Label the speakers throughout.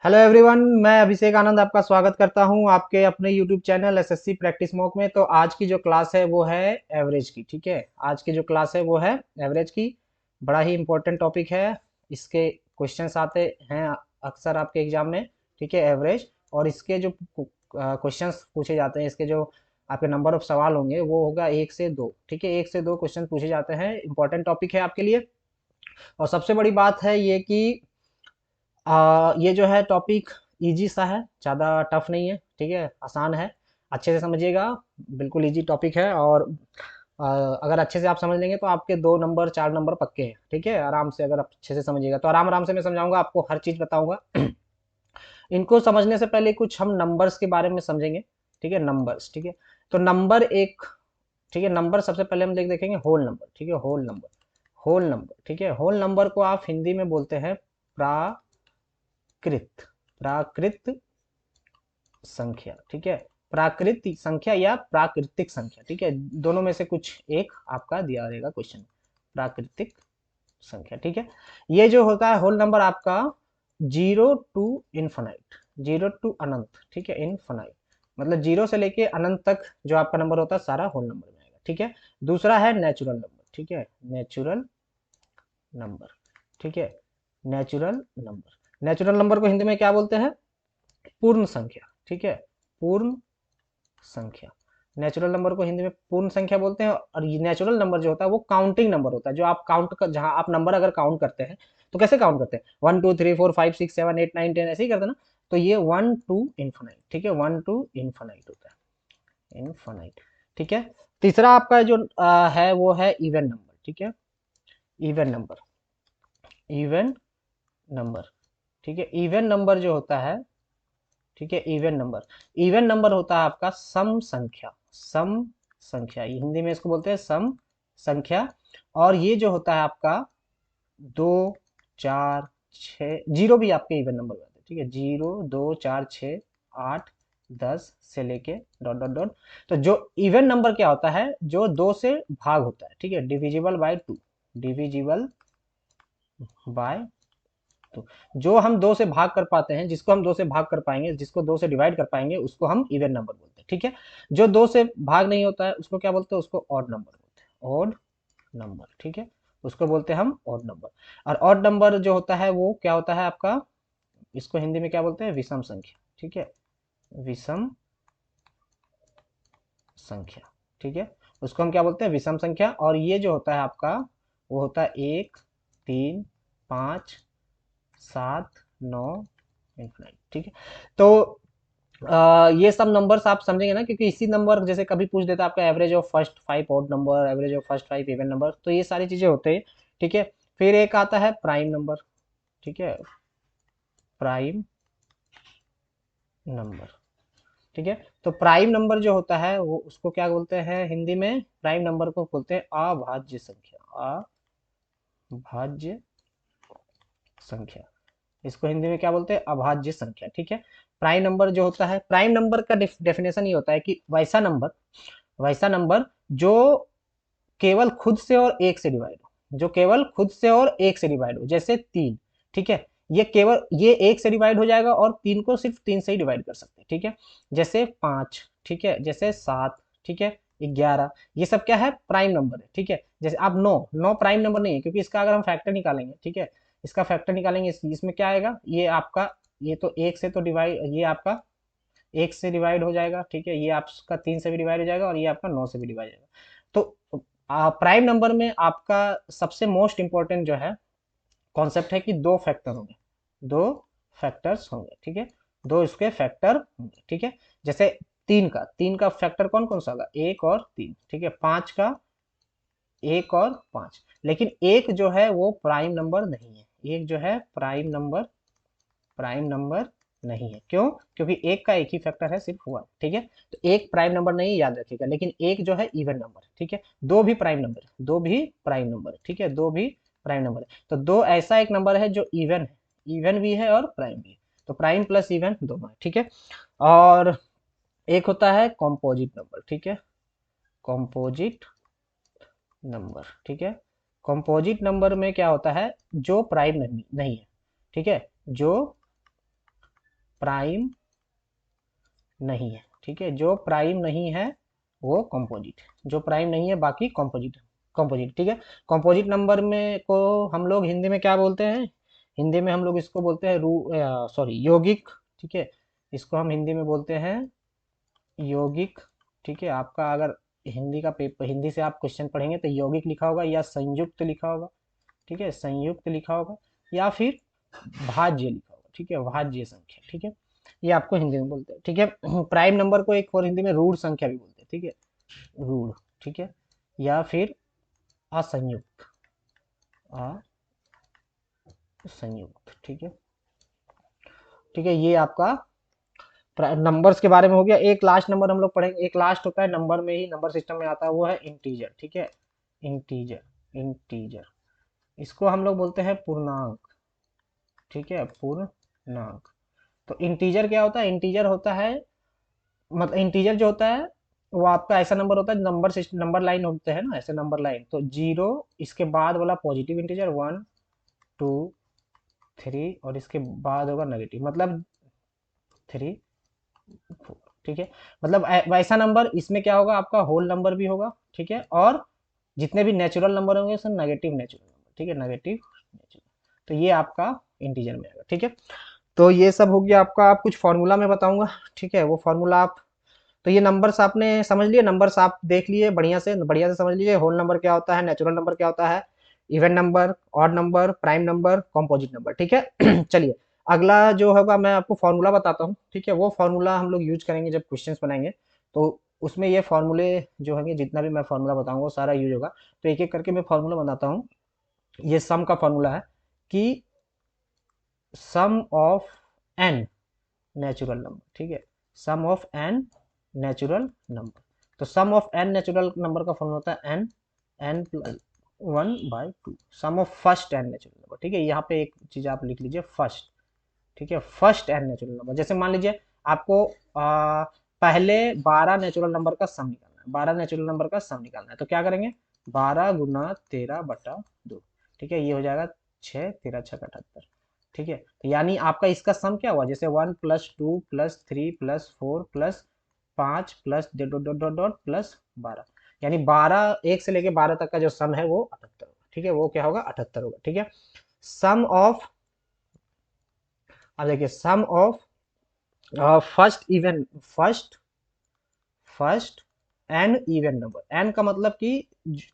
Speaker 1: Hello everyone, मैं अभिषेक आनंद आपका स्वागत करता हूं आपके अपने YouTube channel SSC practice mock में। तो आज की जो क्लास है वो है एवरेज की। ठीक है, आज की जो क्लास है वो है एवरेज की। बड़ा ही इंपॉर्टेंट टॉपिक है। इसके क्वेश्चंस आते हैं अक्सर आपके एग्जाम में। ठीक है, एवरेज और इसके जो क्वेश्चंस पूछे जाते हैं, इसके जो आपके नंबर ऑफ सवाल होंगे वो होगा 1 से 2। ठीक है, 1 से 2 क्वेश्चन पूछे जाते हैं। इंपॉर्टेंट टॉपिक है आपके लिए। और सबसे बड़ी बात है ये कि ये जो है टॉपिक इजी सा है, ज़्यादा टफ नहीं है। ठीक है, आसान है, अच्छे से समझिएगा। बिल्कुल इजी टॉपिक है। और अगर अच्छे से आप समझ लेंगे तो आपके 2 नंबर 4 नंबर पक्के हैं। ठीक है, आराम से अगर आप अच्छे से समझिएगा तो आराम आराम से मैं समझाऊंगा, आपको हर चीज़ बताऊंगा। इनको समझने से पहले कुछ हम नंबर्स के बारे में समझेंगे। ठीक है, नंबर्स। ठीक है, तो नंबर एक। ठीक है, नंबर सबसे पहले हम देखेंगे होल नंबर। ठीक है, होल नंबर। Whole number. ठीक है, होल नंबर को आप हिंदी में बोलते हैं प्राकृत। प्राकृत संख्या। ठीक है, प्राकृतिक संख्या या प्राकृतिक संख्या। ठीक है, दोनों में से कुछ एक आपका दिया रहेगा क्वेश्चन। प्राकृतिक संख्या। ठीक है, ये जो होता है होल नंबर आपका 0 टू इन्फानाइट, 0 टू अनंत। ठीक है, इन्फानाइट मतलब 0 से लेके अनंत तक जो आपका नंबर होता है सारा होल नंबर में आएगा। ठीक है, दूसरा है नेचुरल नंबर। ठीक है, नेचुरल नंबर। ठीक है, नेचुरल नंबर। नेचुरल नंबर को हिंदी में क्या बोलते हैं? पूर्ण संख्या। ठीक है, पूर्ण संख्या। नेचुरल नंबर को हिंदी में पूर्ण संख्या बोलते हैं। और ये नेचुरल नंबर जो होता है वो काउंटिंग नंबर होता है, जो आप काउंट कर, जहां आप नंबर अगर काउंट करते हैं तो कैसे काउंट करते हैं? 1 2 3 4 5 6 7 8 9 10 ऐसे ही करते हैं ना। तो ये 1 टू इन्फानाइट। ठीक है, 1 टू इन्फानाइट होता है, इन्फानाइट। ठीक है, तीसरा आपका जो है वो है इवन नंबर। ठीक है, इवन नंबर। Even number. ठीक है, इवन नंबर जो होता है, ठीक है, इवन नंबर। इवन नंबर होता है आपका सम संख्या। सम संख्या, ये हिंदी में इसको बोलते हैं सम संख्या। और ये जो होता है आपका 2 4 6, जीरो भी आपके इवन नंबर में आते हैं। ठीक है, 0 2 4 6 8 10 से लेके डॉट डॉट डॉट। तो जो इवन नंबर क्या होता है? जो 2 से भाग होता है। ठीक है, डिविजिबल बाय 2। Divisible by. तो जो हम 2 से भाग कर पाते हैं, जिसको हम 2 से भाग कर पाएंगे, जिसको 2 से डिवाइड कर पाएंगे, उसको हम इवन नंबर बोलते हैं। ठीक है, जो 2 से भाग नहीं होता है उसको क्या बोलते हैं? उसको ऑड नंबर बोलते हैं, ऑड नंबर। ठीक है, उसको बोलते हैं हम ऑड नंबर। और ऑड नंबर जो होता है वो क्या होता है आपका? इसको हिंदी में क्या बोलते हैं? विषम संख्या। ठीक है, विषम संख्या। ठीक है, उसको हम क्या बोलते हैं? विषम संख्या। और ये जो होता है आपका वो होता है 1 3 5 7 9 इन्फिनाइट। ठीक है, तो ये सब नंबर्स आप समझेंगे ना, क्योंकि इसी नंबर जैसे कभी पूछ देता है आपका average of first 5 odd number, average of first 5 even number, तो ये सारी चीजें होते हैं। ठीक है, फिर एक आता है प्राइम नंबर। ठीक है, प्राइम नंबर। ठीक है, तो प्राइम नंबर जो होता है वो उसको क्या बोलते हैं हिंदी में? प्राइम नंबर को बोलते हैं अभाज्य संख्या। अभाज्य संख्या, इसको हिंदी में क्या बोलते हैं? अभाज्य संख्या। ठीक है, प्राइम नंबर जो होता है, प्राइम नंबर का डेफिनेशन ये होता है कि वैसा नंबर जो केवल खुद से और एक से डिवाइड हो, जो केवल खुद से और एक से डिवाइड हो। जैसे 3। ठीक है, ये केवल ये एक से डिवाइड हो जाएगा और 3 को सिर्फ 3 से ही डिवाइड कर सकते हैं। ठीक है, जैसे 5। ठीक है, जैसे 7। ठीक है, 11। ये सब क्या है? प्राइम नंबर है। ठीक है, जैसे आप 9। 9 प्राइम नंबर नहीं है, क्योंकि इसका अगर हम फैक्टर निकालेंगे, ठीक है, इसका फैक्टर निकालेंगे, इसमें क्या आएगा? ये आपका, ये तो एक से तो डिवाइड, ये आपका एक से डिवाइड हो जाएगा। ठीक है, ये आपका 3 से भी डिवाइड हो जाएगा और ये आपका 9 से भी डिवाइड हो जाएगा। तो प्राइम नंबर में आपका सबसे मोस्ट इंपॉर्टेंट जो है कॉन्सेप्ट है कि दो फैक्टर होंगे, दो फैक्टर्स होंगे। ठीक है, दो इसके फैक्टर होंगे। ठीक है, जैसे 3 का फैक्टर कौन कौन सा होगा? 1 और 3। ठीक है, 5 का 1 और 5। लेकिन एक जो है वो प्राइम नंबर नहीं है। एक जो है प्राइम नंबर नहीं है। क्यों? क्योंकि एक का एक ही फैक्टर है, सिर्फ 1। ठीक है, तो एक प्राइम नंबर नहीं, याद रखिएगा। लेकिन एक जो है इवन नंबर। ठीक है, दो भी प्राइम नंबर है, दो भी प्राइम नंबर है। ठीक है, दो भी प्राइम नंबर है। तो दो ऐसा एक नंबर है जो इवन है, इवन भी है और प्राइम भी है। तो प्राइम प्लस इवन दोनों है। ठीक है, और एक होता है कॉम्पोजिट नंबर। ठीक है, कॉम्पोजिट नंबर। ठीक है, कॉम्पोजिट नंबर में क्या होता है? जो प्राइम नहीं है। ठीक है, जो प्राइम नहीं है, ठीक है। जो प्राइम नहीं है वो कंपोजिट, जो प्राइम नहीं है बाकी कंपोजिट, कंपोजिट, ठीक है। कंपोजिट नंबर में को हम लोग हिंदी में क्या बोलते हैं, हिंदी में हम लोग इसको बोलते हैं सॉरी यौगिक, ठीक है। इसको हम हिंदी में बोलते हैं यौगिक, ठीक है। आपका अगर हिंदी का पेपर, हिंदी से आप क्वेश्चन पढ़ेंगे तो यौगिक लिखा होगा या संयुक्त लिखा होगा, ठीक है, संयुक्त लिखा होगा या फिर भाज्य लिखा होगा, ठीक है, भाज्य संख्या, ठीक है। ये आपको हिंदी में बोलते हैं, ठीक है। प्राइम नंबर को एक और हिंदी में रूढ़ संख्या भी बोलते हैं, ठीक है, रूढ़, ठीक है, या फिर असंयुक्त, असंयुक्त, ठीक है, ठीक है। ये आपका नंबर्स के बारे में हो गया। एक लास्ट नंबर हम लोग पढ़ेंगे, एक लास्ट होता है नंबर में ही, नंबर सिस्टम में आता है, वो है इंटीजर, ठीक है, इंटीजर, इंटीजर, इसको हम लोग बोलते हैं पूर्णांक, ठीक है, पूर्णांक। तो इंटीजर क्या होता है, इंटीजर होता है, मतलब इंटीजर जो होता है वो आपका ऐसा नंबर होता है, नंबर सिस्टम, नंबर लाइन होते हैं ना ऐसे नंबर लाइन, तो जीरो, इसके बाद वाला पॉजिटिव इंटीजर 1 2 3 और इसके बाद होगा नेगेटिव, मतलब 3 4, ठीक है। मतलब वैसा नंबर, इसमें क्या होगा आपका होल नंबर भी होगा, ठीक है, और जितने भी नेचुरल नंबर होंगे सब नेगेटिव नेचुरल नंबर, ठीक है, नेगेटिव नेचुरल। तो ये आपका इंटीजर में आएगा, ठीक है। तो ये सब हो गया आपका। आप कुछ फार्मूला में बताऊंगा, ठीक है, वो फार्मूला आप, तो ये नंबर्स आपने समझ लिए, नंबर्स आप देख लिए, बढ़िया से समझ लीजिए। होल नंबर क्या होता है, नेचुरल नंबर क्या होता है, even number, odd number, prime number, composite number, ठीक है। चलिए अगला जो होगा मैं आपको फार्मूला बताता हूँ, ठीक है। वो फार्मूला हम लोग यूज करेंगे जब क्वेश्चंस बनाएंगे, तो उसमें ये फार्मूले जो होंगे, जितना भी मैं फार्मूला बताऊंगा वो सारा यूज होगा। तो एक एक करके मैं फार्मूला बताता हूँ। ये सम का फार्मूला है कि sum of n natural number, ठीक है, sum of n natural number. तो sum of n natural number का फॉर्मूला होता है n, n plus 1/2, sum of first n natural number, ठीक है। यहाँ पे एक चीज आप लिख लीजिए फर्स्ट, ठीक है, फर्स्ट एन नेचुरल नंबर। जैसे मान लीजिए आपको पहले 12 नेचुरल नंबर का सम निकालना है, 12 नेचुरल नंबर का सम निकालना है, तो क्या करेंगे, 12 × 13/2, ठीक है, ये हो जाएगा 6 13 6 78, ठीक है। तो यानी आपका इसका सम क्या हुआ, जैसे 1 + 2 + 3 + 4 + 5 plus dot dot dot dot plus 12, यानी 12, 1 से लेके 12 तक का जो सम है वो 78 होगा, ठीक है, वो क्या होगा 78 होगा, ठीक है। सम ऑफ, अब देखिए sum of first even, first first n even number, n का मतलब कि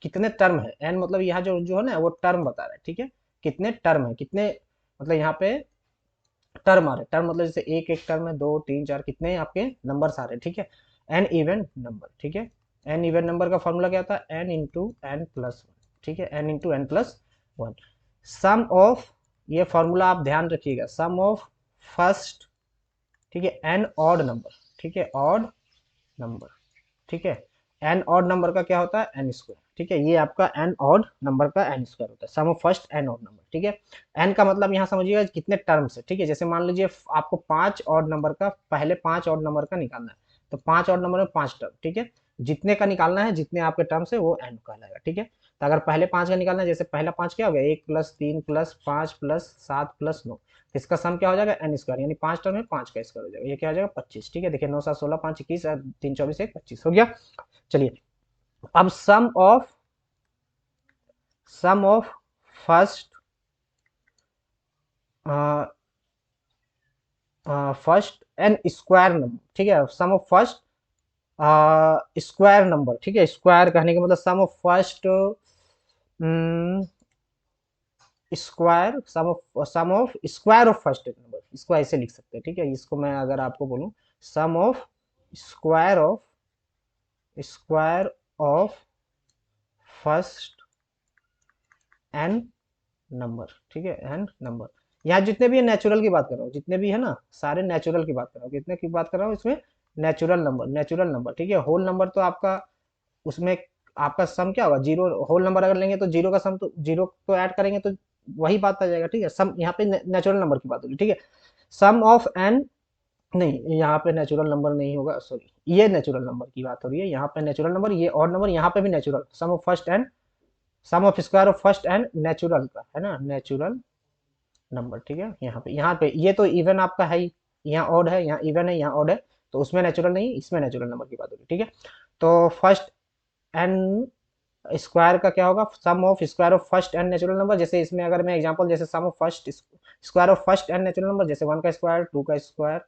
Speaker 1: कितने टर्म है, एन मतलब यहाँ जो जो है ना वो टर्म बता रहा है, ठीक है, कितने टर्म है, कितने, मतलब यहाँ पे टर्म आ रहे हैं, टर्म मतलब जैसे एक एक टर्म है, 2 3 4, कितने आपके नंबर्स आ रहे हैं, ठीक है, एन इवन नंबर, ठीक है। एन इवन नंबर का फॉर्मूला क्या था, n into n plus one, ठीक है, n into n plus one. Sum of, ये फॉर्मूला आप ध्यान रखिएगा, सम ऑफ फर्स्ट, ठीक है, एन ऑड नंबर, ठीक है, ऑड नंबर, ठीक है, एन ऑड नंबर का क्या होता है एन स्क्वायर, ठीक है, ये आपका एन ऑड नंबर का एन स्क्वायर होता है, sum of first n odd number, ठीक है। एन का मतलब यहाँ समझिएगा कितने टर्म्स है, ठीक है, जैसे मान लीजिए आपको 5 ऑड नंबर का, पहले 5 ऑड नंबर का निकालना है, तो 5 ऑड नंबर में 5 टर्म, ठीक है, जितने का निकालना है, जितने आपके टर्म्स है वो एन कहलाएगा, ठीक है। तो अगर पहले 5 का निकालना है, जैसे पहला 5 क्या हो गया, 1 + 3 + 5 + 7 + 9, इसका सम क्या हो जाएगा एन स्क्वायर, यानी 5 टर्म है 5 का स्क्वायर हो जाएगा, ये क्या हो जाएगा 25, ठीक है। देखिए 9 7 16 5 21 3 24 1 25 हो गया। चलिए अब sum of first first n square number, ठीक है, sum of first square number, ठीक है, स्क्वायर कहने का मतलब sum of first square, sum of square of first number, इसको ऐसे लिख सकते हैं, ठीक है। इसको मैं अगर आपको बोलूं sum of square of, square of first n number, ठीक है, एन नंबर। यहाँ जितने भी नेचुरल की बात कर रहा हूँ, जितने भी है ना सारे नेचुरल की बात कर रहा हूँ, कितने की बात कर रहा हूँ इसमें, नेचुरल नंबर, नेचुरल नंबर, ठीक है। होल नंबर तो आपका उसमें आपका सम क्या होगा, जीरो, होल नंबर अगर लेंगे तो जीरो का सम, तो जीरो तो ऐड करेंगे तो वही बात आ जाएगा, ठीक है। सम यहाँ पे नेचुरल नंबर की बात होगी, ठीक है। सम ऑफ एन, नहीं यहाँ पे नेचुरल नंबर नहीं होगा, सॉरी, ये नेचुरल नंबर की बात हो रही है, यहाँ पे नेचुरल नंबर, ये ऑड नंबर, यहाँ पे भी natural, sum of first n, sum of square of first n natural का है ना, नेचुरल नंबर, ठीक है। यहाँ पे ये तो इवन आपका है ही, यहाँ ऑड है, यहाँ इवन है, यहाँ ऑड है, तो उसमें नेचुरल नहीं, इसमें नेचुरल नंबर की बात हो रही है। ठीक है, तो फर्स्ट एन स्क्वायर का क्या होगा, sum of square of first n natural number. जैसे इसमें अगर मैं एग्जांपल, जैसे sum of first square of first n natural number, जैसे 1 का स्क्वायर, 2 का स्क्वायर,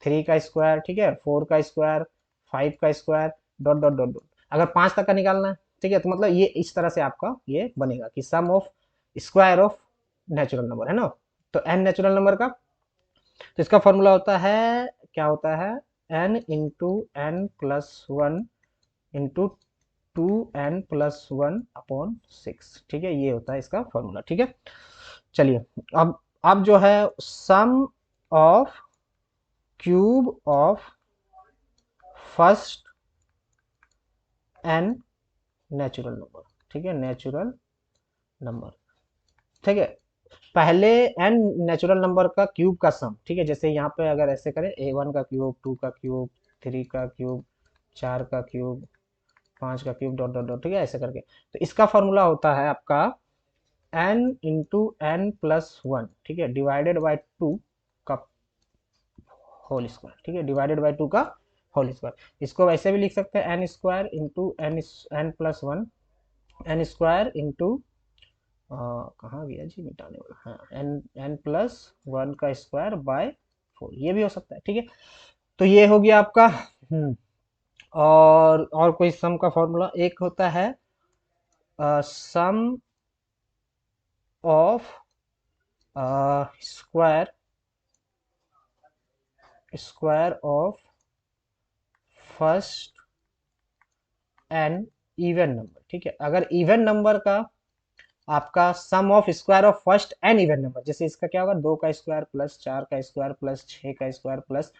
Speaker 1: 3 का स्क्वायर, ठीक है, 4 का स्क्वायर, 5 का square, dot dot dot dot. अगर 5 तक का निकालना है, ठीक है, तो मतलब ये इस तरह से आपका ये बनेगा कि sum of square of natural number, है ना। तो एन नेचुरल नंबर का, तो इसका फॉर्मूला होता है, क्या होता है, n into n plus one into 2n+1/6। ठीक है, ये होता है इसका फॉर्मूला। ठीक है, चलिए अब जो है sum of cube of first n natural number. ठीक है, नेचुरल नंबर, ठीक है, पहले एन नेचुरल नंबर का क्यूब का सम। ठीक है, जैसे यहाँ पे अगर ऐसे करें, a1 का क्यूब, 2 का क्यूब, 3 का क्यूब, 4 का क्यूब, 5 का क्यूब, डॉट डॉट डॉट, ठीक है, ऐसे करके। तो इसका फॉर्मूला होता है आपका n into n plus one, ठीक है, डिवाइडेड बाई 2 का होल स्क्वायर। ठीक है, डिवाइडेड बाई 2 का होल स्क्वायर। इसको वैसे भी लिख सकते हैं n square into n plus one, n square into, कहाँ गया जी मिटाने वाला, हाँ, एन प्लस वन का स्क्वायर बाय 4, ये भी हो सकता है। ठीक है, तो ये हो गया आपका। और कोई सम का फॉर्मूला एक होता है, sum of square of first n even number. ठीक है, अगर इवन नंबर का आपका sum of square of first n even number, जैसे इसका क्या होगा, 2 का स्क्वायर प्लस 4 का स्क्वायर प्लस 6 का स्क्वायर प्लस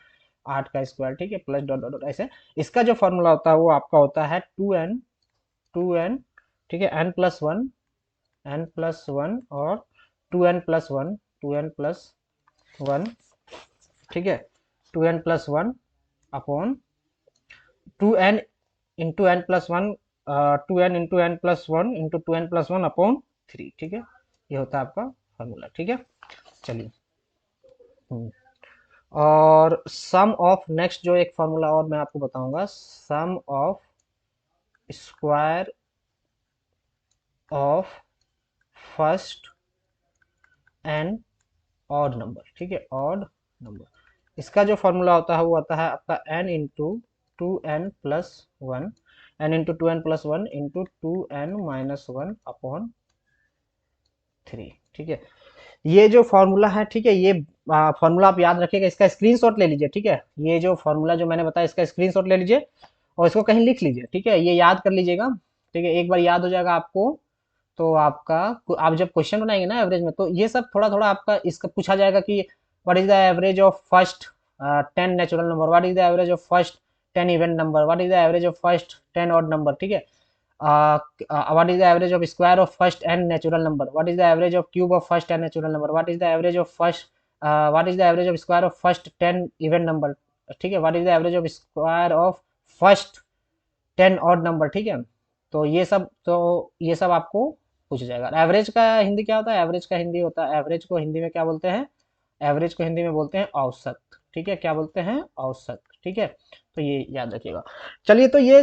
Speaker 1: 8 का स्क्वायर, ठीक है, प्लस डॉट डॉट डॉट ऐसे। इसका जो फॉर्मूला होता है वो आपका होता है 2n, ठीक है, n+1 और 2n+1, 2n+1, ठीक है, 2n+1 upon 2n into n plus one, 2n into n plus one into 2n+1 upon 3। ठीक है, ये होता है आपका फॉर्मूला। ठीक है, चलिए, और सम ऑफ, नेक्स्ट जो एक फॉर्मूला और मैं आपको बताऊंगा, sum of square of first n odd number. ठीक है, ऑड नंबर, इसका जो फॉर्मूला होता है वो आता है आपका n into 2n+1, n into 2n+1 into 2n-1 upon 3। ठीक है, ये जो फॉर्मूला है, ठीक है, ये फॉर्मूला आप याद रखिएगा, इसका स्क्रीनशॉट ले लीजिए। ठीक है, ये जो फॉर्मूला जो मैंने बताया, इसका स्क्रीनशॉट ले लीजिए और इसको कहीं लिख लीजिए। ठीक है, ये याद कर लीजिएगा। ठीक है, एक बार याद हो जाएगा आपको, तो आपका, आप जब क्वेश्चन बनाएंगे ना एवरेज में, तो ये सब थोड़ा थोड़ा आपका इसका पूछा जाएगा कि what is the average of first 10 natural number, what is the average of first 10 even number, what is the average of first 10 odd number. ठीक है, what is the average of square of first n natural number, what is the average of cube of first n natural number, what is the average of first what is the average of square of first 10 even number। ठीक है, what is the average of square of first 10 odd number। ठीक है, तो ये सब आपको पूछा जाएगा। एवरेज का हिंदी क्या होता है, एवरेज का हिंदी होता है, एवरेज को हिंदी में क्या बोलते हैं, एवरेज को हिंदी में बोलते हैं औसत। ठीक है, क्या बोलते हैं, औसत। ठीक है, तो ये याद रखिएगा। चलिए, तो ये,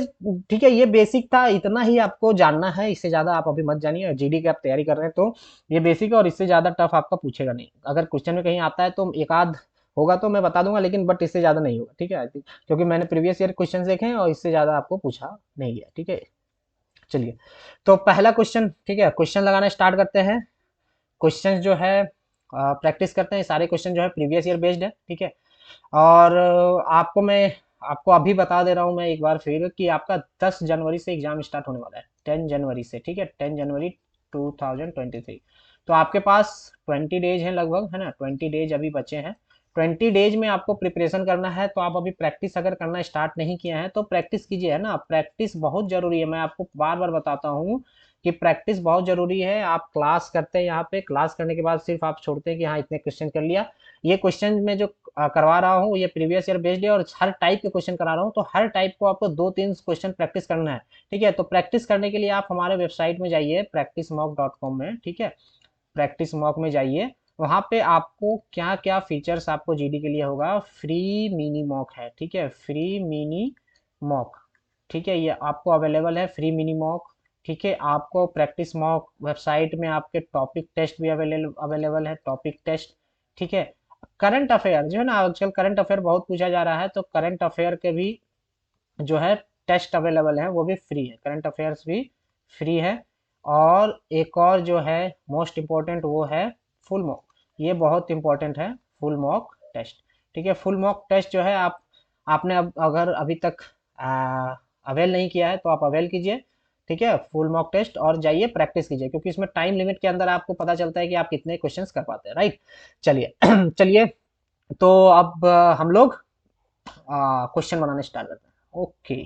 Speaker 1: ठीक है, ये बेसिक था, इतना ही आपको जानना है, इससे ज़्यादा आप अभी मत जानिए। जीडी की आप तैयारी कर रहे हैं तो ये बेसिक है, और इससे ज़्यादा टफ आपका पूछेगा नहीं। अगर क्वेश्चन में कहीं आता है तो एक आध होगा तो मैं बता दूंगा, लेकिन बट इससे ज़्यादा नहीं होगा। ठीक है, क्योंकि मैंने प्रीवियस ईयर क्वेश्चन देखे हैं और इससे ज़्यादा आपको पूछा नहीं गया। ठीक है, चलिए, तो पहला क्वेश्चन, ठीक है, क्वेश्चन लगाना स्टार्ट करते हैं। क्वेश्चन जो है प्रैक्टिस करते हैं, सारे क्वेश्चन जो है प्रीवियस ईयर बेस्ड है। ठीक है, और आपको अभी बता दे रहा हूँ मैं एक बार फिर कि आपका 10 जनवरी से एग्जाम स्टार्ट होने वाला है, 10 जनवरी से। ठीक है, 10 जनवरी 2023। तो आपके पास 20 डेज हैं लगभग, है ना, 20 डेज अभी बचे हैं। 20 डेज में आपको प्रिपरेशन करना है, तो आप अभी प्रैक्टिस अगर करना स्टार्ट नहीं किया है तो प्रैक्टिस कीजिए, है ना। प्रैक्टिस बहुत जरूरी है, मैं आपको बार बार बताता हूँ कि प्रैक्टिस बहुत जरूरी है। आप क्लास करते हैं, यहाँ पे क्लास करने के बाद सिर्फ आप छोड़ते हैं कि हाँ इतने क्वेश्चन कर लिया। ये क्वेश्चन में जो करवा रहा हूँ ये प्रीवियस ईयर बेस्ड है, और हर टाइप के क्वेश्चन करा रहा हूँ, तो हर टाइप को आपको 2-3 क्वेश्चन प्रैक्टिस करना है। ठीक है, तो प्रैक्टिस करने के लिए आप हमारे वेबसाइट में जाइए, practicemok.com में। ठीक है, प्रैक्टिस मॉक में जाइए वहाँ पे आपको क्या क्या फीचर्स आपको जीडी के लिए होगा, फ्री मिनी मॉक है, ठीक है, फ्री मिनी मॉक, ठीक है, ये आपको अवेलेबल है फ्री मिनी मॉक, ठीक है। आपको प्रैक्टिस मॉक वेबसाइट में आपके टॉपिक टेस्ट भी अवेलेबल है, टॉपिक टेस्ट, ठीक है। करंट अफेयर जो है ना, आजकल करंट अफेयर बहुत पूछा जा रहा है, तो करंट अफेयर के भी जो है टेस्ट अवेलेबल है, वो भी फ्री है, करंट अफेयर्स भी फ्री है। और एक और जो है मोस्ट इम्पोर्टेंट वो है फुल मॉक, ये बहुत इंपॉर्टेंट है, फुल मॉक टेस्ट, ठीक है। फुल मॉक टेस्ट जो है आपने अब अगर अभी तक अवेल नहीं किया है तो आप अवेल कीजिए, ठीक है, फुल मॉक टेस्ट, और जाइए प्रैक्टिस कीजिए, क्योंकि इसमें टाइम लिमिट के अंदर आपको पता चलता है कि आप कितने क्वेश्चंस कर पाते हैं, राइट। चलिए चलिए, तो अब हम लोग क्वेश्चन बनाने स्टार्ट करते हैं, ओके।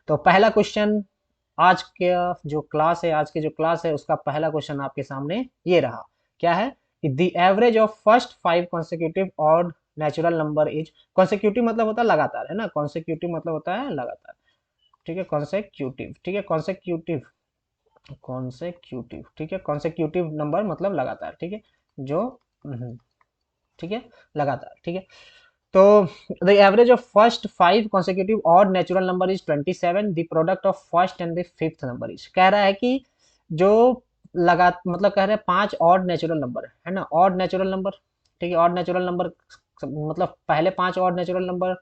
Speaker 1: तो पहला क्वेश्चन आज के जो क्लास है, आज की जो क्लास है उसका पहला क्वेश्चन आपके सामने ये रहा, क्या है कि the average of first 5 consecutive odd natural number is, consecutive मतलब होता है लगातार, है ना, कॉन्सेक्यूटिव मतलब होता है लगातार, ठीक है, कॉन्सेक्यूटिव, ठीक है, कॉन्सेक्यूटिव, कॉन्सेक्यूटिव, ठीक है, कॉन्सेक्यूटिव नंबर मतलब लगातार, ठीक है, जो ठीक है, लगातार, ठीक है। तो the average of first 5 consecutive odd natural number is 27, the product of first and the fifth number is, कह रहा है कि जो लगा मतलब कह रहे हैं 5 ऑड नेचुरल नंबर है ना, ऑड नेचुरल नंबर, ठीक है, ऑड नेचुरल नंबर मतलब पहले 5 ऑड नेचुरल नंबर,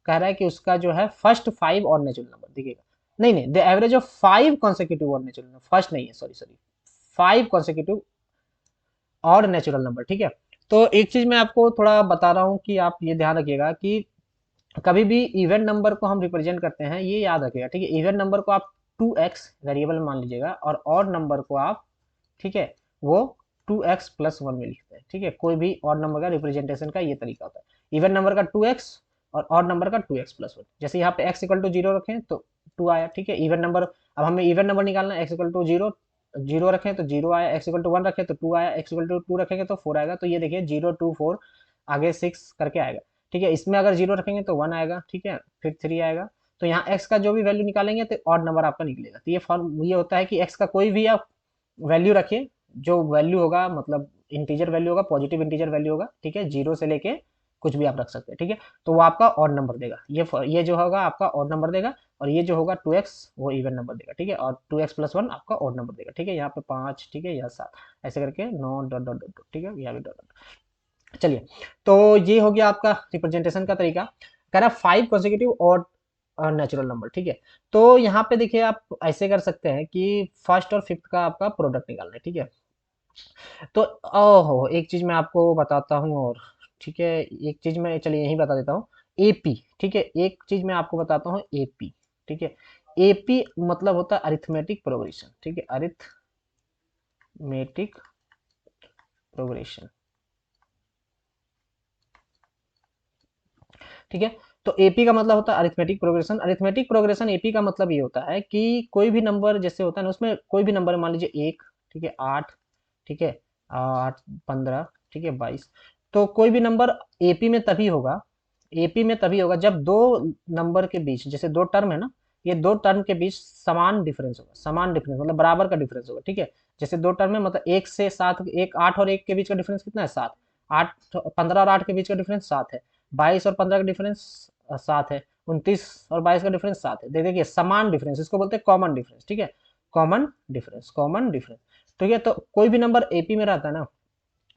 Speaker 1: कह रहा है कि उसका जो है फर्स्ट 5 ऑड नेचुरल नंबर दिखेगा, नहीं नहीं, the average of 5 consecutive odd natural number, first नहीं है, sorry sorry, 5 consecutive odd natural number, ठीक है। तो एक चीज मैं आपको थोड़ा बता रहा हूँ कि आप ये ध्यान रखिएगा कि कभी भी इवन नंबर को हम रिप्रेजेंट करते हैं, ये याद रखिएगा, ठीक है, इवन नंबर को आप 2x वेरिएबल मान लीजिएगा, और ऑड नंबर को आप, ठीक है, वो 2x+1 में लिखते हैं, ठीक है, कोई भी ऑड नंबर का रिप्रेजेंटेशन का ये तरीका होता है, इवन नंबर का 2x और ऑड नंबर का 2x+1, जैसे यहाँ पे x इक्वल टू 0 रखें तो 2 आया, ठीक है, इवन नंबर, अब हमें इवन नंबर निकालना है, x इक्वल टू 0, 0 रखें तो 0 आया, x इक्वल टू 1 रखें तो 2 आया, x इक्वल टू 2 रखेंगे तो 4 आएगा, तो ये देखिए 0 2 4 आगे 6 करके आएगा, ठीक है, इसमें अगर 0 रखेंगे तो 1 आएगा, ठीक है, फिर 3 आएगा, तो यहाँ x का जो भी वैल्यू निकालेंगे तो ऑड नंबर आपका निकलेगा, तो ये फॉर्म ये होता है कि x का कोई भी आप वैल्यू रखिए, जो वैल्यू होगा मतलब इंटीजर वैल्यू होगा, पॉजिटिव इंटीजर वैल्यू होगा, ठीक है, 0 से लेके कुछ भी आप रख सकते हैं, ठीक है, तो वो आपका ऑड नंबर देगा, ये जो होगा आपका ऑड नंबर देगा, और ये जो होगा 2x वो इवन नंबर देगा, ठीक है, और 2x+1 आपका ऑड नंबर देगा, ठीक है, यहाँ पे 5, ठीक है, यहाँ 7, ऐसे करके 9 डॉट डॉट डॉट, ठीक है, यहाँ भी डॉट डॉट। चलिए, तो ये हो गया आपका रिप्रेजेंटेशन का तरीका, कह रहा है 5 consecutive और नेचुरल नंबर, ठीक है। तो यहाँ पे देखिए आप ऐसे कर सकते हैं कि फर्स्ट और फिफ्थ का आपका प्रोडक्ट निकालना है, ठीक है। तो ओहो, एक चीज मैं आपको बताता हूँ, और ठीक है, एक चीज मैं चलिए यही बता देता हूँ, एपी, ठीक है, एक चीज मैं आपको बताता हूँ, एपी, ठीक है, एपी मतलब होता है अरिथमेटिक प्रोग्रेशन, ठीक है, अरिथमेटिक प्रोग्रेशन, ठीक है। तो एपी का मतलब होता है arithmetic progression, arithmetic progression AP का मतलब ये होता है कि कोई भी नंबर जैसे होता है ना, उसमें कोई भी नंबर मान लीजिए 1, ठीक है, 8, ठीक है, 8 15, ठीक है, 22, तो कोई भी नंबर एपी में तभी होगा, एपी में तभी होगा जब दो नंबर के बीच, जैसे दो टर्म है ना, ये दो टर्म के बीच समान डिफरेंस होगा, समान डिफरेंस मतलब बराबर का डिफरेंस होगा, ठीक है, जैसे दो टर्म है मतलब 1 से 7, एक 8 और 1 के बीच का डिफरेंस कितना है, 7, 8 15 और 8 के बीच का डिफरेंस 7 है, 22 और 15 का डिफरेंस 7 है, 29 और 22 का डिफरेंस 7 है, देखिए समान डिफरेंस, इसको बोलते हैं कॉमन डिफरेंस, ठीक है, कॉमन डिफरेंस, कॉमन डिफरेंस, ठीक है। तो कोई भी नंबर एपी में रहता है ना,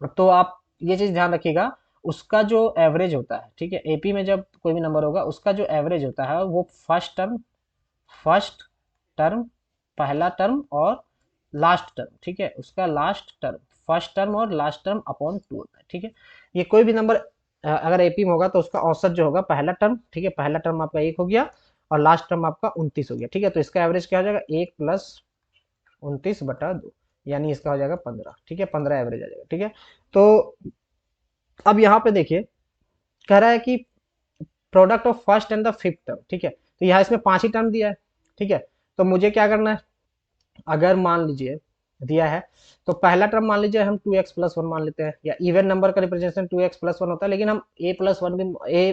Speaker 1: तो आप ये चीज ध्यान रखिएगा, उसका जो एवरेज होता है, ठीक है, एपी में जब कोई भी नंबर होगा उसका जो एवरेज होता है वो फर्स्ट टर्म पहला टर्म और लास्ट टर्म, ठीक है, उसका लास्ट टर्म, फर्स्ट टर्म और लास्ट टर्म अपॉन 2 होता है, ठीक है। ये कोई भी नंबर अगर एपी में होगा तो उसका औसत जो होगा पहला टर्म, ठीक है, पहला टर्म आपका 1 हो गया और लास्ट टर्म आपका 29 हो गया, ठीक है, तो इसका एवरेज क्या हो जाएगा, 1+29/2, यानी इसका हो जाएगा 15, ठीक है, 15 एवरेज आ जाएगा, ठीक है। तो अब यहाँ पे देखिए, कह रहा है कि product of first and the fifth term, ठीक है, तो यहाँ इसमें 5 ही टर्म दिया है, ठीक है, तो मुझे क्या करना है, अगर मान लीजिए दिया है तो पहला टर्म मान लीजिए हम 2x+1 मान लेते हैं, या इवन नंबर का रिप्रेजेंटेशन 2x+1 होता है, लेकिन हम a+1 भी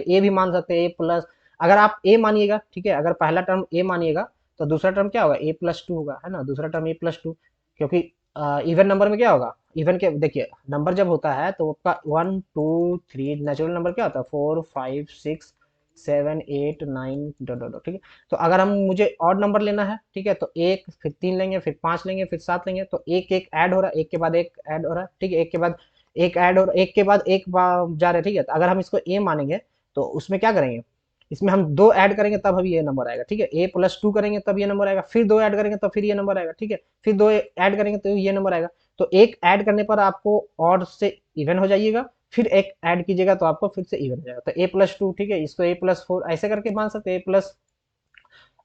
Speaker 1: ए भी मान सकते हैं, a+, अगर आप a मानिएगा, ठीक है, अगर पहला टर्म a मानिएगा तो दूसरा टर्म क्या होगा, a+2 होगा, है ना, दूसरा टर्म a+2, क्योंकि इवन नंबर में क्या होगा, इवन के देखिए नंबर जब होता है तो आपका 1 2 3, नेचुरल नंबर क्या होता है 4 5 6 7 8 9 डॉट डॉट डॉट, ठीक है। तो अगर हम मुझे ऑड नंबर लेना है, ठीक है, तो एक फिर 3 लेंगे, फिर 5 लेंगे, फिर 7 लेंगे, तो एक एक ऐड हो रहा है, एक के बाद एक ऐड हो रहा है, ठीक है, एक के बाद एक ऐड हो रहा है, एक के बाद एक जा रहा है, ठीक है। तो अगर हम इसको ए मानेंगे तो उसमें क्या करेंगे, इसमें हम दो ऐड करेंगे तब हम ये नंबर आएगा, ठीक है, A+2 करेंगे तब ये नंबर आएगा, फिर दो ऐड करेंगे तब फिर ये नंबर आएगा, ठीक है, फिर दो ऐड करेंगे तो ये नंबर आएगा। तो एक ऐड करने पर आपको ऑड से इवन हो जाइएगा, फिर एक ऐड कीजिएगा तो आपको फिर से इवन हो जाएगा। तो A+2, ठीक है, इसको A+4 ऐसे करके मान सकते हैं,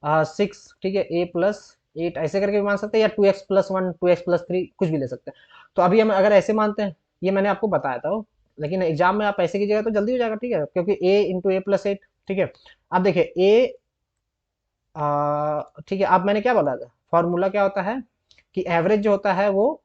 Speaker 1: A+6, ठीक है, A+8 ऐसे करके भी मान सकते हैं, या 2x+1 2x+3 कुछ भी ले सकते हैं। तो अभी हम अगर ऐसे मानते हैं, ये मैंने आपको बताया था, लेकिन एग्जाम में आप ऐसे कीजिएगा तो जल्दी हो जाएगा, ठीक है, क्योंकि A × A+8, ठीक है। अब देखिए ए, ठीक है, अब मैंने क्या बोला था, फॉर्मूला क्या होता है कि एवरेज जो होता है वो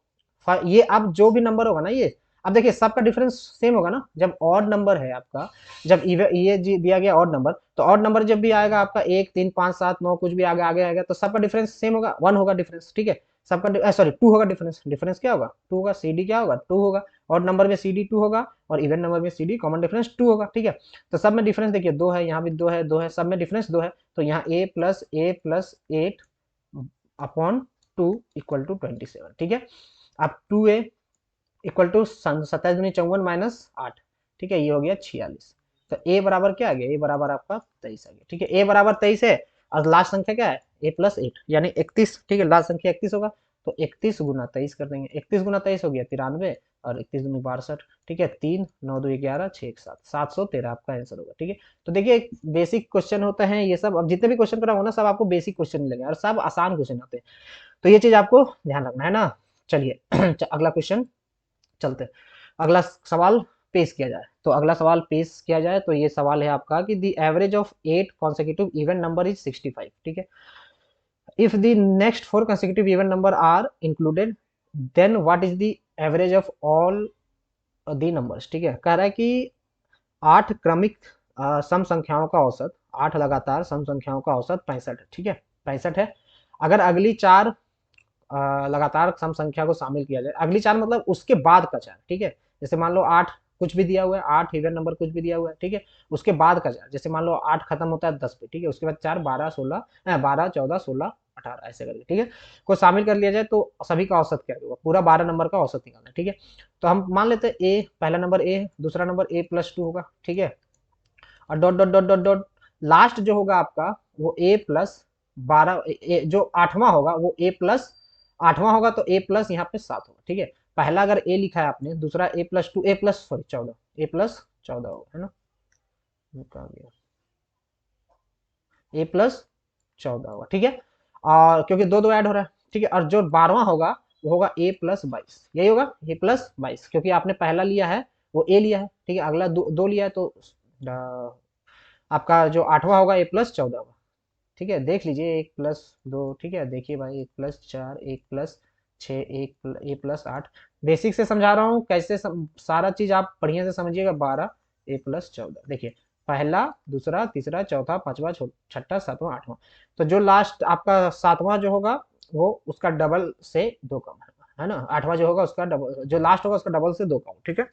Speaker 1: ये अब जो भी नंबर होगा ना, ये अब देखिए सबका डिफरेंस सेम होगा ना, जब ऑड नंबर है आपका, जब ये दिया गया ऑड नंबर, तो ऑड नंबर जब भी आएगा आपका 1 3 5 7 9 कुछ भी आगे आगे आएगा तो सबका डिफरेंस सेम होगा, 1 होगा डिफरेंस, ठीक है, सबका सॉरी 2 होगा डिफरेंस, डिफरेंस क्या होगा 2 होगा, CD क्या होगा 2 होगा, ऑड नंबर में CD 2 होगा, और इवन नंबर में CD कॉमन डिफरेंस 2 होगा, ठीक है। तो सब में डिफरेंस देखिए 2 है, यहाँ भी 2 है, 2 है, सब में डिफरेंस 2 है, तो यहाँ A+8 अपॉन 2 इक्वल टू 27, ठीक है। अब 2A इक्वल टू 27×54 -8, ठीक है, ये हो गया 46। तो ए बराबर क्या आ गया, ए बराबर आपका 23 आ गया, ठीक है, ए बराबर 23 है, और लास्ट संख्या क्या है A+8 यानी 31, ठीक है, लास्ट संख्या 31 होगा, तो 31 × 23 कर देंगे, 31 × 23 हो गया 93, और 31 × 62, ठीक है, 3 9 2 11 6 1 7 713 आपका आंसर होगा, ठीक है। तो देखिए बेसिक क्वेश्चन होते हैं ये सब, अब जितने भी क्वेश्चन करा हो ना सब आपको बेसिक क्वेश्चन मिलेंगे, और सब आसान क्वेश्चन आते हैं, तो ये चीज आपको ध्यान रखना है ना। चलिए अगला क्वेश्चन चलते हैं, अगला सवाल पेश किया जाए, तो अगला सवाल पेश किया जाए तो ये सवाल है आपका कि the average of 8 consecutive even number is 65, ठीक है, if the next 4 consecutive even number are included then what is the average of all the numbers, ठीक है, कह रहा है कि 8 क्रमिक सम संख्याओं का औसत, 8 लगातार सम संख्याओं का औसत 65 है, ठीक है, 65 है, अगर अगली 4 लगातार सम संख्या को शामिल किया जाए, अगली 4 मतलब उसके बाद का 4, ठीक है, जैसे मान लो 8 कुछ भी दिया हुआ है, 8 इवन नंबर कुछ भी दिया हुआ है, ठीक है, उसके बाद का 4, जैसे मान लो 8 खत्म होता है 10 पे, ठीक है, उसके बाद 4 12 16 12 14 16 18 ऐसे करके, ठीक है, को शामिल कर लिया जाए तो सभी का औसत क्या होगा, पूरा 12 नंबर का औसत निकालना है, ठीक है। तो हम मान लेते हैं ए, पहला नंबर ए, दूसरा नंबर A+2 होगा, ठीक है, और dot dot dot dot dot last जो होगा आपका वो A+12, जो 8वां होगा वो A+8वां होगा, तो A+ यहाँ पे 7 होगा, ठीक है, पहला अगर ए लिखा है आपने, दूसरा A+2 सॉरी 14 A+14 होगा, है ना, कहा गया A+14 होगा, ठीक है, और क्योंकि दो दो ऐड हो रहा है, ठीक है, और जो 12वां होगा वो होगा A+22, यही होगा A+22, क्योंकि आपने पहला लिया है वो ए लिया है, ठीक है, अगला दो लिया है, तो आपका जो 8वां होगा A+14 होगा, ठीक है, देख लीजिए 1+2, ठीक है, देखिए भाई 1+4 1+6 A+8, बेसिक से समझा रहा हूँ कैसे सारा चीज आप बढ़िया से समझिएगा। 12 A+14, देखिए पहला दूसरा तीसरा चौथा पांचवा छठा सातवां आठवां, तो जो लास्ट आपका सातवां जो होगा वो उसका डबल से 2 कम है ना, आठवां जो होगा उसका डबल, जो लास्ट होगा उसका डबल से 2 कम, ठीक है।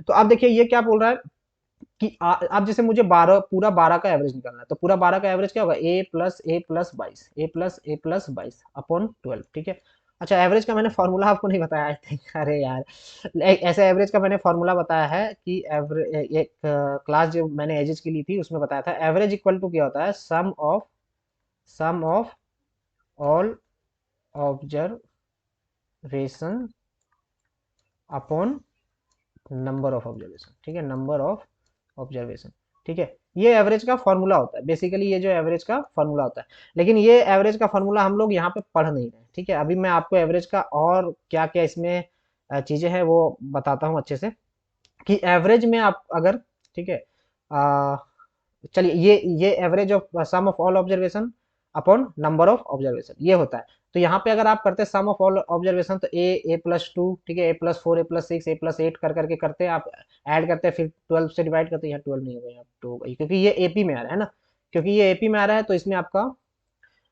Speaker 1: तो अब देखिए ये क्या बोल रहा है कि अब जैसे मुझे 12 पूरा 12 का एवरेज निकालना है, तो पूरा 12 का एवरेज क्या होगा A+A+22 अपॉन 12, ठीक है। अच्छा एवरेज का मैंने फॉर्मूला आपको नहीं बताया आई थिंक, अरे यार, ऐसे एवरेज का मैंने फॉर्मूला बताया है कि एवरेज एक क्लास जो मैंने एजेस की ली थी उसमें बताया था, एवरेज इक्वल टू क्या होता है sum of all observation upon number of observation, ठीक है, नंबर ऑफ ऑब्जर्वेशन, ठीक है, ये एवरेज का फॉर्मूला होता है, बेसिकली ये जो एवरेज का फॉर्मूला होता है, लेकिन ये एवरेज का फॉर्मूला हम लोग यहाँ पे पढ़ नहीं रहे, ठीक है, अभी मैं आपको एवरेज का और क्या क्या इसमें चीजें हैं वो बताता हूँ अच्छे से, कि एवरेज में आप अगर, ठीक है, चलिए ये average of sum of all observation upon number of observation ये होता है, तो यहाँ पे अगर आप करते हैं सम ऑफ ऑल ऑब्जर्वेशन तो A+2, ठीक है, A+4 A+6 A+8 कर करके करते हैं आप, ऐड करते हैं, फिर 12 से डिवाइड करते हैं, यहाँ 12 नहीं होगा यहाँ 2 होगा, क्योंकि ये AP में आ रहा है ना, क्योंकि ये AP में आ रहा है तो इसमें आपका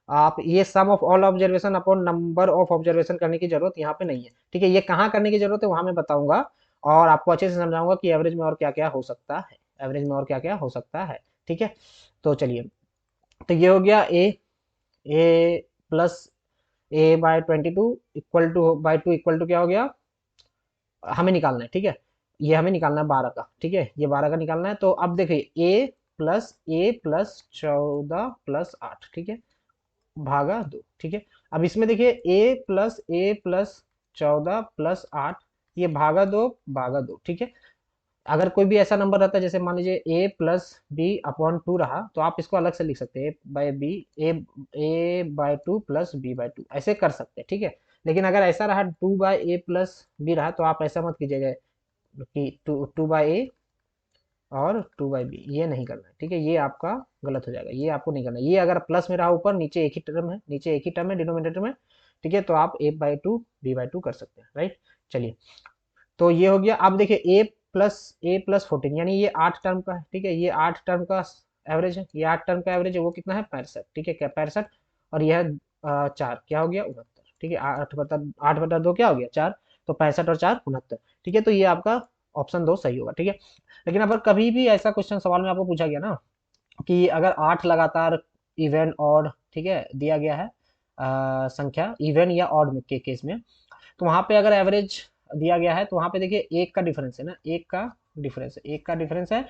Speaker 1: आप ये sum of all observation upon number of observation करने की जरूरत यहाँ पे नहीं है, ठीक है। ये कहाँ करने की जरूरत है वहां मैं बताऊंगा, और आपको अच्छे से समझाऊंगा कि एवरेज में और क्या क्या हो सकता है, एवरेज में और क्या क्या हो सकता है, ठीक है। तो चलिए, तो ये हो गया A plus A by 22 equal to by 2 equal to क्या हो गया, हमें निकालना है, ठीक है। ये हमें निकालना है 12 का, ठीक है, ये 12 का निकालना है। तो अब देखिए ए प्लस 14 प्लस 8, ठीक है, भागा 2, ठीक है। अब इसमें देखिए ए प्लस 14 प्लस 8, ये भागा 2, ठीक है। अगर कोई भी ऐसा नंबर रहता है, जैसे मान लीजिए a+b/2 रहा, तो आप इसको अलग से लिख सकते हैं, a/2 प्लस b/2, ऐसे कर सकते हैं, ठीक है। लेकिन अगर ऐसा रहा 2/a+b रहा, तो आप ऐसा मत कीजिएगा कि 2/a और 2/b, ये नहीं करना है, ठीक है। ये आपका गलत हो जाएगा, ये आपको नहीं करना है। ये अगर प्लस में रहा ऊपर, नीचे एक ही टर्म है, नीचे एक ही टर्म है डिनोमिनेटर में, ठीक है, तो आप a/2 b/2 कर सकते हैं, राइट। चलिए, तो ये हो गया। अब देखिए a+14 यानी ये 8 टर्म का है, ठीक है, ये 8 टर्म का एवरेज है, ये 8 टर्म का एवरेज है, वो कितना है 65, ठीक है, क्या 65, और यह 4 क्या हो गया 69, ठीक है, 8/2 क्या हो गया 4, तो 65 और 4 69, ठीक है। तो ये आपका ऑप्शन 2 सही होगा, ठीक है। लेकिन अगर कभी भी ऐसा क्वेश्चन सवाल में आपको पूछा गया ना कि अगर 8 लगातार इवन ऑड, ठीक है, दिया गया है संख्या इवन या ऑड के केस में, तो वहां पे अगर एवरेज दिया गया है, तो वहां पे देखिए एक का डिफरेंस है ना, एक का डिफरेंस है।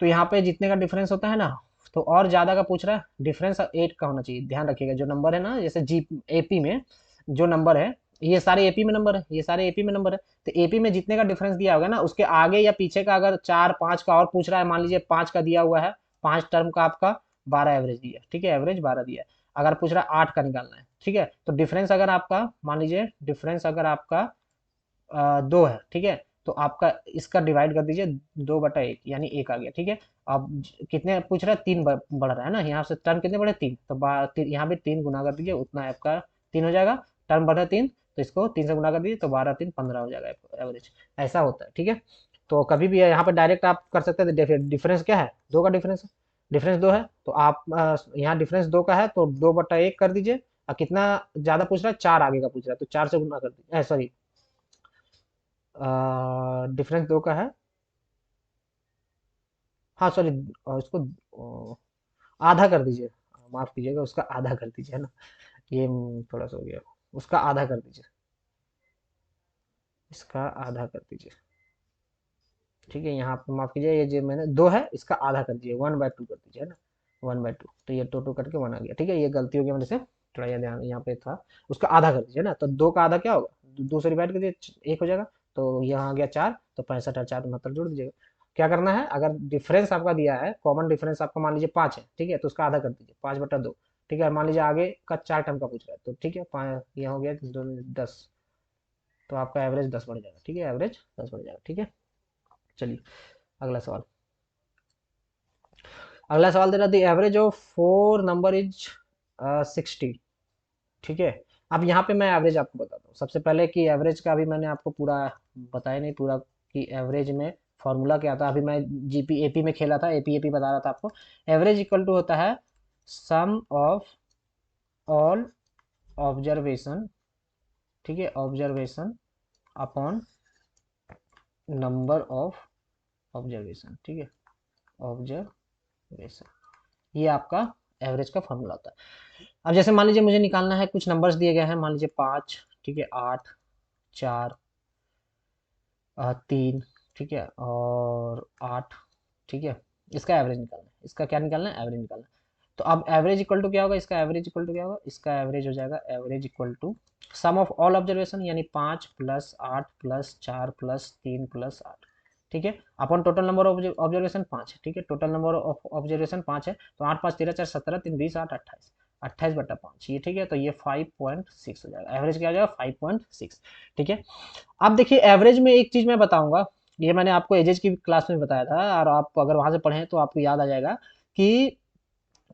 Speaker 1: तो यहाँ पे जितने का डिफरेंस होता है ना, तो और ज्यादा का पूछ रहा है, डिफरेंस 8 का होना चाहिए, ध्यान रखिएगा। जो नंबर है ना, जैसे जी एपी में जो नंबर है, ये सारे एपी में नंबर है, ये सारे एपी में नंबर है। तो एपी में जितने का डिफरेंस दिया होगा ना, उसके आगे या पीछे का अगर 4 5 का और पूछ रहा है, मान लीजिए 5 का दिया हुआ है, 5 टर्म का आपका 12 एवरेज दिया, ठीक है, एवरेज 12 दिया है। अगर पूछ रहा है 8 का निकालना है, ठीक है, तो डिफरेंस अगर आपका मान लीजिए डिफरेंस अगर आपका 2 है, ठीक है, तो आपका इसका डिवाइड कर दीजिए 2/1, यानी 1 आ गया, ठीक है। अब कितने पूछ रहा है, 3 बढ़ रहा है ना, यहाँ से टर्म कितने बढ़े 3, तो यहाँ पे 3 गुना कर दीजिए, उतना आपका 3 हो जाएगा। टर्म बढ़ा 3, तो इसको 3 से गुना कर दीजिए, तो 12×3 = 15 हो जाएगा एवरेज, ऐसा होता है, ठीक है। तो कभी भी यहाँ पे डायरेक्ट आप कर सकते हैं, डिफरेंस क्या है 2 का डिफरेंस है, डिफरेंस 2 है, तो आप यहाँ डिफरेंस 2 का है, तो 2/1 कर दीजिए। और कितना ज्यादा पूछ रहा है, 4 आगे का पूछ रहा है, तो 4 से गुना कर दीजिए, सॉरी, डिफरेंस 2 का है, हाँ सॉरी, इसको आधा कर दीजिए, माफ कीजिएगा, उसका आधा कर दीजिए, है ना, ये थोड़ा सा हो गया, उसका आधा कर दीजिए, इसका आधा कर दीजिए, ठीक है। यहाँ पे माफ कीजिए, ये जो मैंने 2 है, इसका आधा कर दीजिए, 1/2 कर दीजिए, है ना, 1/2, तो ये 2 2 करके 1 आ गया, ठीक है। ये गलती हो गई मेरे से, थोड़ा ये ध्यान यहाँ पे था, उसका आधा कर दीजिए ना, तो 2 का आधा क्या होगा, 2 से डिवाइड कर दीजिए, 1 हो जाएगा। तो यहाँ आ गया 4, तो 65 और 4 69 जोड़ दीजिएगा। क्या करना है, अगर डिफरेंस आपका दिया है, कॉमन डिफरेंस आपका मान लीजिए 5 है, ठीक है, तो उसका आधा कर दीजिए, 5/2, ठीक है। मान लीजिए आगे का 4 टर्म का पूछ रहा है, तो ठीक है, यहाँ हो गया 10, तो आपका एवरेज 10 बढ़ जाएगा, ठीक है, एवरेज 10 बढ़ जाएगा, ठीक है। चलिए, अगला सवाल, अगला सवाल दे रहा, the average of 4 number is 60, ठीक है। अब यहाँ पे मैं एवरेज आपको बताता हूँ सबसे पहले, कि एवरेज का अभी मैंने आपको पूरा बताया नहीं, पूरा कि एवरेज में फॉर्मूला क्या था, अभी मैं जीपी एपी में खेला था, एपी एपी बता रहा था आपको। एवरेज इक्वल टू होता है सम ऑफ ऑल ऑब्जर्वेशन, ठीक है, observation upon number of observation, ठीक है, ऑब्जर्वेशन, ये आपका एवरेज का फॉर्मूला होता है। अब जैसे मान लीजिए मुझे निकालना है, कुछ नंबर्स दिए गए हैं, मान लीजिए 5, ठीक है, 8, 4, 3, ठीक है, और 8, ठीक है, इसका एवरेज निकालना है, इसका क्या निकालना है, एवरेज निकालना है। तो अब एवरेज इक्वल टू क्या होगा, इसका एवरेज इक्वल टू क्या होगा, इसका एवरेज हो जाएगा, average equal to sum of all observation, यानी 5+8+4+3+8, ठीक है, अपन टोटल नंबर ऑफ ऑब्जर्वेशन 5 है, ठीक है, टोटल नंबर ऑफ ऑब्जर्वेशन 5 है, तो 8 5 13 4 17 3 20 8 28, 28/5, ये ठीक है, तो ये 5.6 हो जाएगा, एवरेज क्या हो जाएगा 5.6, ठीक है। अब देखिए एवरेज में एक चीज मैं बताऊंगा, ये मैंने आपको एजेज की क्लास में बताया था, और आप अगर वहां से पढ़े तो आपको याद आ जाएगा कि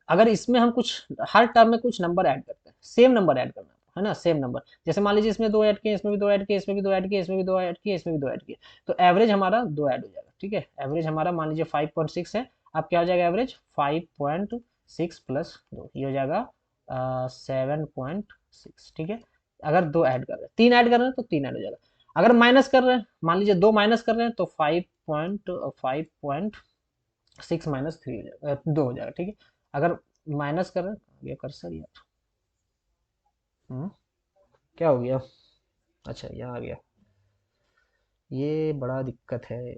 Speaker 1: अगर इसमें हम कुछ हर टर्म में कुछ नंबर ऐड करते हैं, सेम नंबर ऐड करना है ना, सेम नंबर, जैसे मान लीजिए इसमें 2 ऐड किए, इसमें भी 2 ऐड किए, इसमें भी 2 ऐड किए, इसमें भी 2 ऐड किए, इसमें भी 2 ऐड किए, तो एवरेज हमारा 2 ऐड हो जाएगा, ठीक है। एवरेज हमारा मान लीजिए 5.6 है, अब क्या हो जाएगा एवरेज 5.6 + 2, ये हो जाएगा 7.6, ठीक है। अगर दो ऐड कर रहे हैं, तीन ऐड कर रहे हैं तो तीन ऐड हो जाएगा। अगर माइनस कर रहे हैं, मान लीजिए दो माइनस कर रहे हैं तो 5.6 माइनस 3 हो जाएगा, 2 हो जाएगा, ठीक है। अगर माइनस कर रहे हैं, ये कर सर यार, क्या हो गया, अच्छा यहाँ आ गया, ये बड़ा दिक्कत है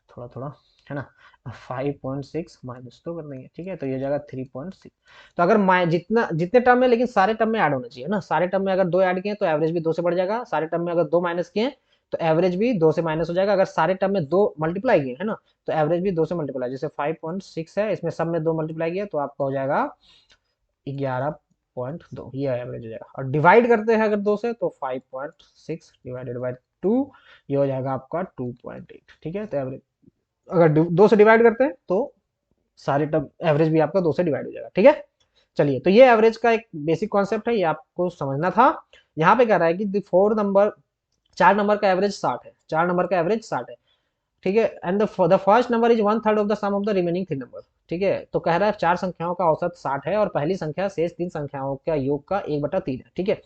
Speaker 1: थोड़ा थोड़ा, है ना। 5.6 माइनस तो कर देंगे, ठीक है, तो ये जाएगा 3.6। तो अगर जितना जितने टर्म में, लेकिन सारे टर्म में ऐड होना चाहिए ना, सारे टर्म में अगर दो ऐड किए तो एवरेज भी दो से बढ़ जाएगा, सारे टर्म में अगर दो माइनस किए तो एवरेज भी दो से माइनस हो जाएगा। अगर सारे टर्म में दो मल्टीप्लाई किए है ना, तो एवरेज भी दो से मल्टीप्लाई, जैसे 5.6 है, इसमें सब में दो मल्टीप्लाई किया तो आपका हो जाएगा 11.2, ये एवरेज हो जाएगा। और डिवाइड करते हैं अगर दो से तो 5.6 डिवाइडेड बाई 2, ये हो जाएगा आपका 2.8, ठीक है। तो एवरेज अगर दो से डिवाइड करते हैं तो सारे टर्म एवरेज भी आपका दो से डिवाइड हो जाएगा, ठीक है। चलिए, तो ये एवरेज का एक बेसिक कॉन्सेप्ट है, ये आपको समझना था। यहाँ पे कह रहा है कि फोर नंबर, चार नंबर का एवरेज 60 है, चार नंबर का एवरेज 60 है, ठीक है। And the first number is 1/3 of the sum of the remaining three number, ठीक है। तो कह रहा है चार संख्याओं का औसत 60 है और पहली संख्या शेष तीन संख्याओं का योग का 1/3 है, ठीक है।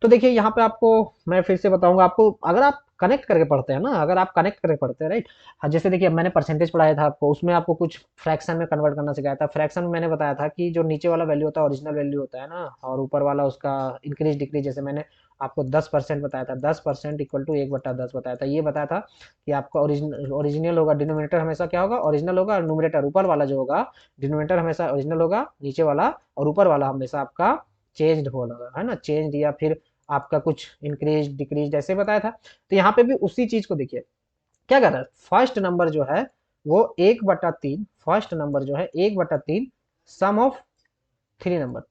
Speaker 1: तो देखिए यहाँ पे आपको मैं फिर से बताऊंगा आपको, अगर आप कनेक्ट करके पढ़ते हैं ना, अगर आप कनेक्ट करके पढ़ते हैं, राइट। जैसे देखिए मैंने परसेंटेज पढ़ाया था आपको, उसमें आपको कुछ फ्रैक्शन में कन्वर्ट करना सिखाया था। फ्रैक्शन में मैंने बताया था कि जो नीचे वाला वैल्यू होता है ओरिजिनल वैल्यू होता है ना, और ऊपर वाला उसका इंक्रीज डिक्रीज, जैसे मैंने आपको 10% बताया था, 10% इक्वल टू 1/10 बताया था। ये बताया था कि आपका ओरिजिनल होगा, डिनोमिनेटर हमेशा क्या होगा, ओरिजिनल होगा, और न्यूमरेटर ऊपर वाला जो होगा, डिनोमिनेटर हमेशा ओरिजिनल होगा, नीचे वाला और ऊपर वाला हमेशा आपका चेंज्ड होगा, है ना, चेंज या फिर आपका कुछ इंक्रीज डिक्रीज ऐसे बताया था। तो यहाँ पे भी उसी चीज को देखिए क्या कर रहा है, फर्स्ट नंबर जो है वो 1/3, फर्स्ट नंबर जो है 1/3 सम ऑफ थ्री नंबर,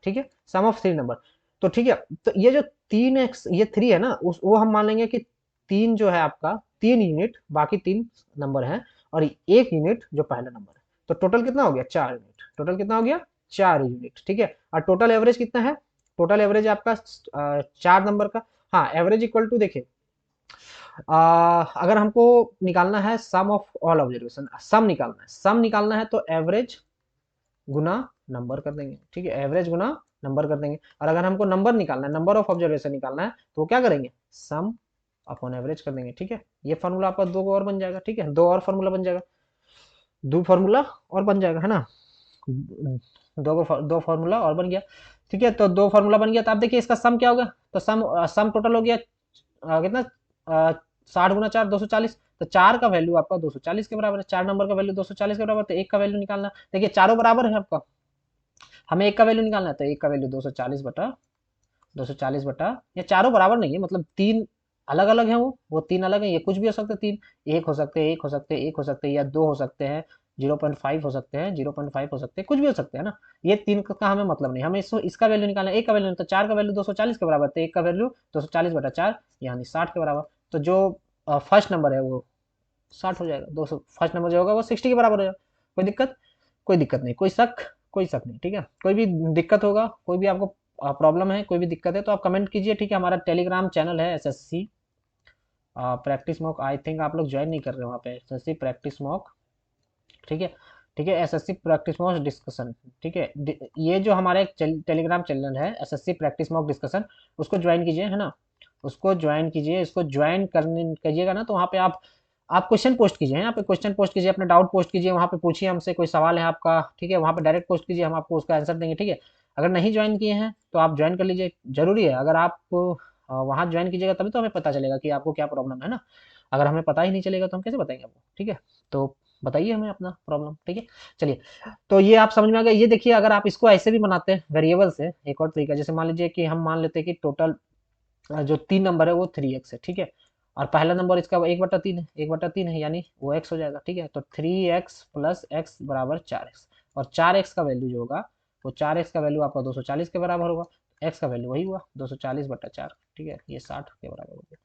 Speaker 1: ठीक है, सम ऑफ थ्री नंबर। तो ठीक है, तो ये जो 3x ये 3 है ना, उस वो हम मान लेंगे कि तीन जो है आपका 3 यूनिट, बाकी तीन नंबर है, और एक यूनिट जो पहला नंबर है। तो टोटल कितना हो गया, 4 यूनिट, टोटल कितना हो गया, 4 यूनिट, ठीक है। और टोटल एवरेज कितना है, टोटल एवरेज आपका चार नंबर का, हाँ, एवरेज इक्वल टू देखिए, अगर हमको निकालना है सम ऑफ ऑल ऑब्जर्वेशन, सम निकालना है, सम निकालना है तो एवरेज गुना नंबर कर देंगे, ठीक है, एवरेज गुना नंबर कर देंगे। और अगर हमको नंबर निकालना है, नंबर ऑफ ऑब्जर्वेशन निकालना है, तो वो क्या करेंगे, सम अपॉन एवरेज कर देंगे, ठीक है। ये फार्मूला आपका दो और बन जाएगा, ठीक है, दो और फार्मूला बन जाएगा, दो फार्मूला और बन जाएगा, है ना, दो फार्मूला और बन गया, ठीक है। तो दो फार्मूला बन गया, तो आप देखिए इसका सम क्या होगा, तो सम सम टोटल हो गया कितना, 60 × 4 240। तो चार का वैल्यू आपका 240 के बराबर है, चार नंबर का वैल्यू 240 के बराबर, तो एक का वैल्यू निकालना, देखिए चारों बराबर है आपका, हमें एक का वैल्यू निकालना है, तो एक का वैल्यू 240 बटा ये चारों बराबर नहीं है, मतलब तीन अलग अलग है, वो तीन अलग है, ये कुछ भी हो सकते हैं तीन, एक हो सकते हैं, एक हो सकते हैं, एक हो सकते हैं, या दो हो सकते हैं, 0.5 हो सकते हैं, 0.5 हो सकते हैं, कुछ भी हो सकते हैं ना। ये तीन का हमें मतलब नहीं, हमें इसका वैल्यू निकालना है, एक का वैल्यू, तो चार का वैल्यू 240 के बराबर, तो एक का वैल्यू 240/4 यानी 60 के बराबर। तो जो फर्स्ट नंबर है वो 60 हो जाएगा, 200 फर्स्ट नंबर जो होगा वो 60 के बराबर हो जाएगा। कोई दिक्कत, कोई दिक्कत नहीं, कोई शक नहीं, ठीक है। कोई भी दिक्कत होगा, कोई भी आपको प्रॉब्लम है, कोई भी दिक्कत है तो आप कमेंट कीजिए, ठीक है। हमारा टेलीग्राम चैनल है SSC practice mock, I think आप लोग ज्वाइन नहीं कर रहे हो वहाँ पे, SSC प्रैक्टिस मॉक, ठीक है, ठीक है, SSC प्रैक्टिस मॉक डिस्कशन, ठीक है। ये जो हमारा एक टेलीग्राम चैनल है SSC प्रैक्टिस मॉक डिस्कशन, उसको ज्वाइन कीजिए, है ना, उसको ज्वाइन कीजिए, इसको ज्वाइन करने करिएगा ना, तो वहाँ पे आप क्वेश्चन पोस्ट कीजिए, यहाँ पे क्वेश्चन पोस्ट कीजिए, अपने डाउट पोस्ट कीजिए, वहाँ पे पूछिए हमसे, कोई सवाल है आपका, ठीक है, वहाँ पे डायरेक्ट पोस्ट कीजिए, हम आपको उसका आंसर देंगे, ठीक है। अगर नहीं ज्वाइन किए हैं तो आप ज्वाइन कर लीजिए, जरूरी है, अगर आप वहाँ ज्वाइन कीजिएगा तभी तो हमें पता चलेगा कि आपको क्या प्रॉब्लम है ना। अगर हमें पता ही नहीं चलेगा तो हम कैसे बताएंगे आपको, ठीक है। तो बताइए हमें अपना प्रॉब्लम, ठीक है। चलिए, तो ये आप समझ में आ गया। ये देखिए, अगर आप इसको ऐसे भी बनाते हैं वेरिएबल से, एक और तरीका, जैसे मान लीजिए कि हम मान लेते हैं कि टोटल जो तीन नंबर है वो 3x है, ठीक है, और पहला नंबर इसका 1/3 है, 1/3 है, यानी वो x हो जाएगा, ठीक है। तो 3x + x बराबर 4x, और 4x का वैल्यू जो होगा वो 4x का वैल्यू आपका 240 के बराबर होगा, x का वैल्यू वही हुआ 240/4, ठीक है, ये 60 के बराबर हो गया।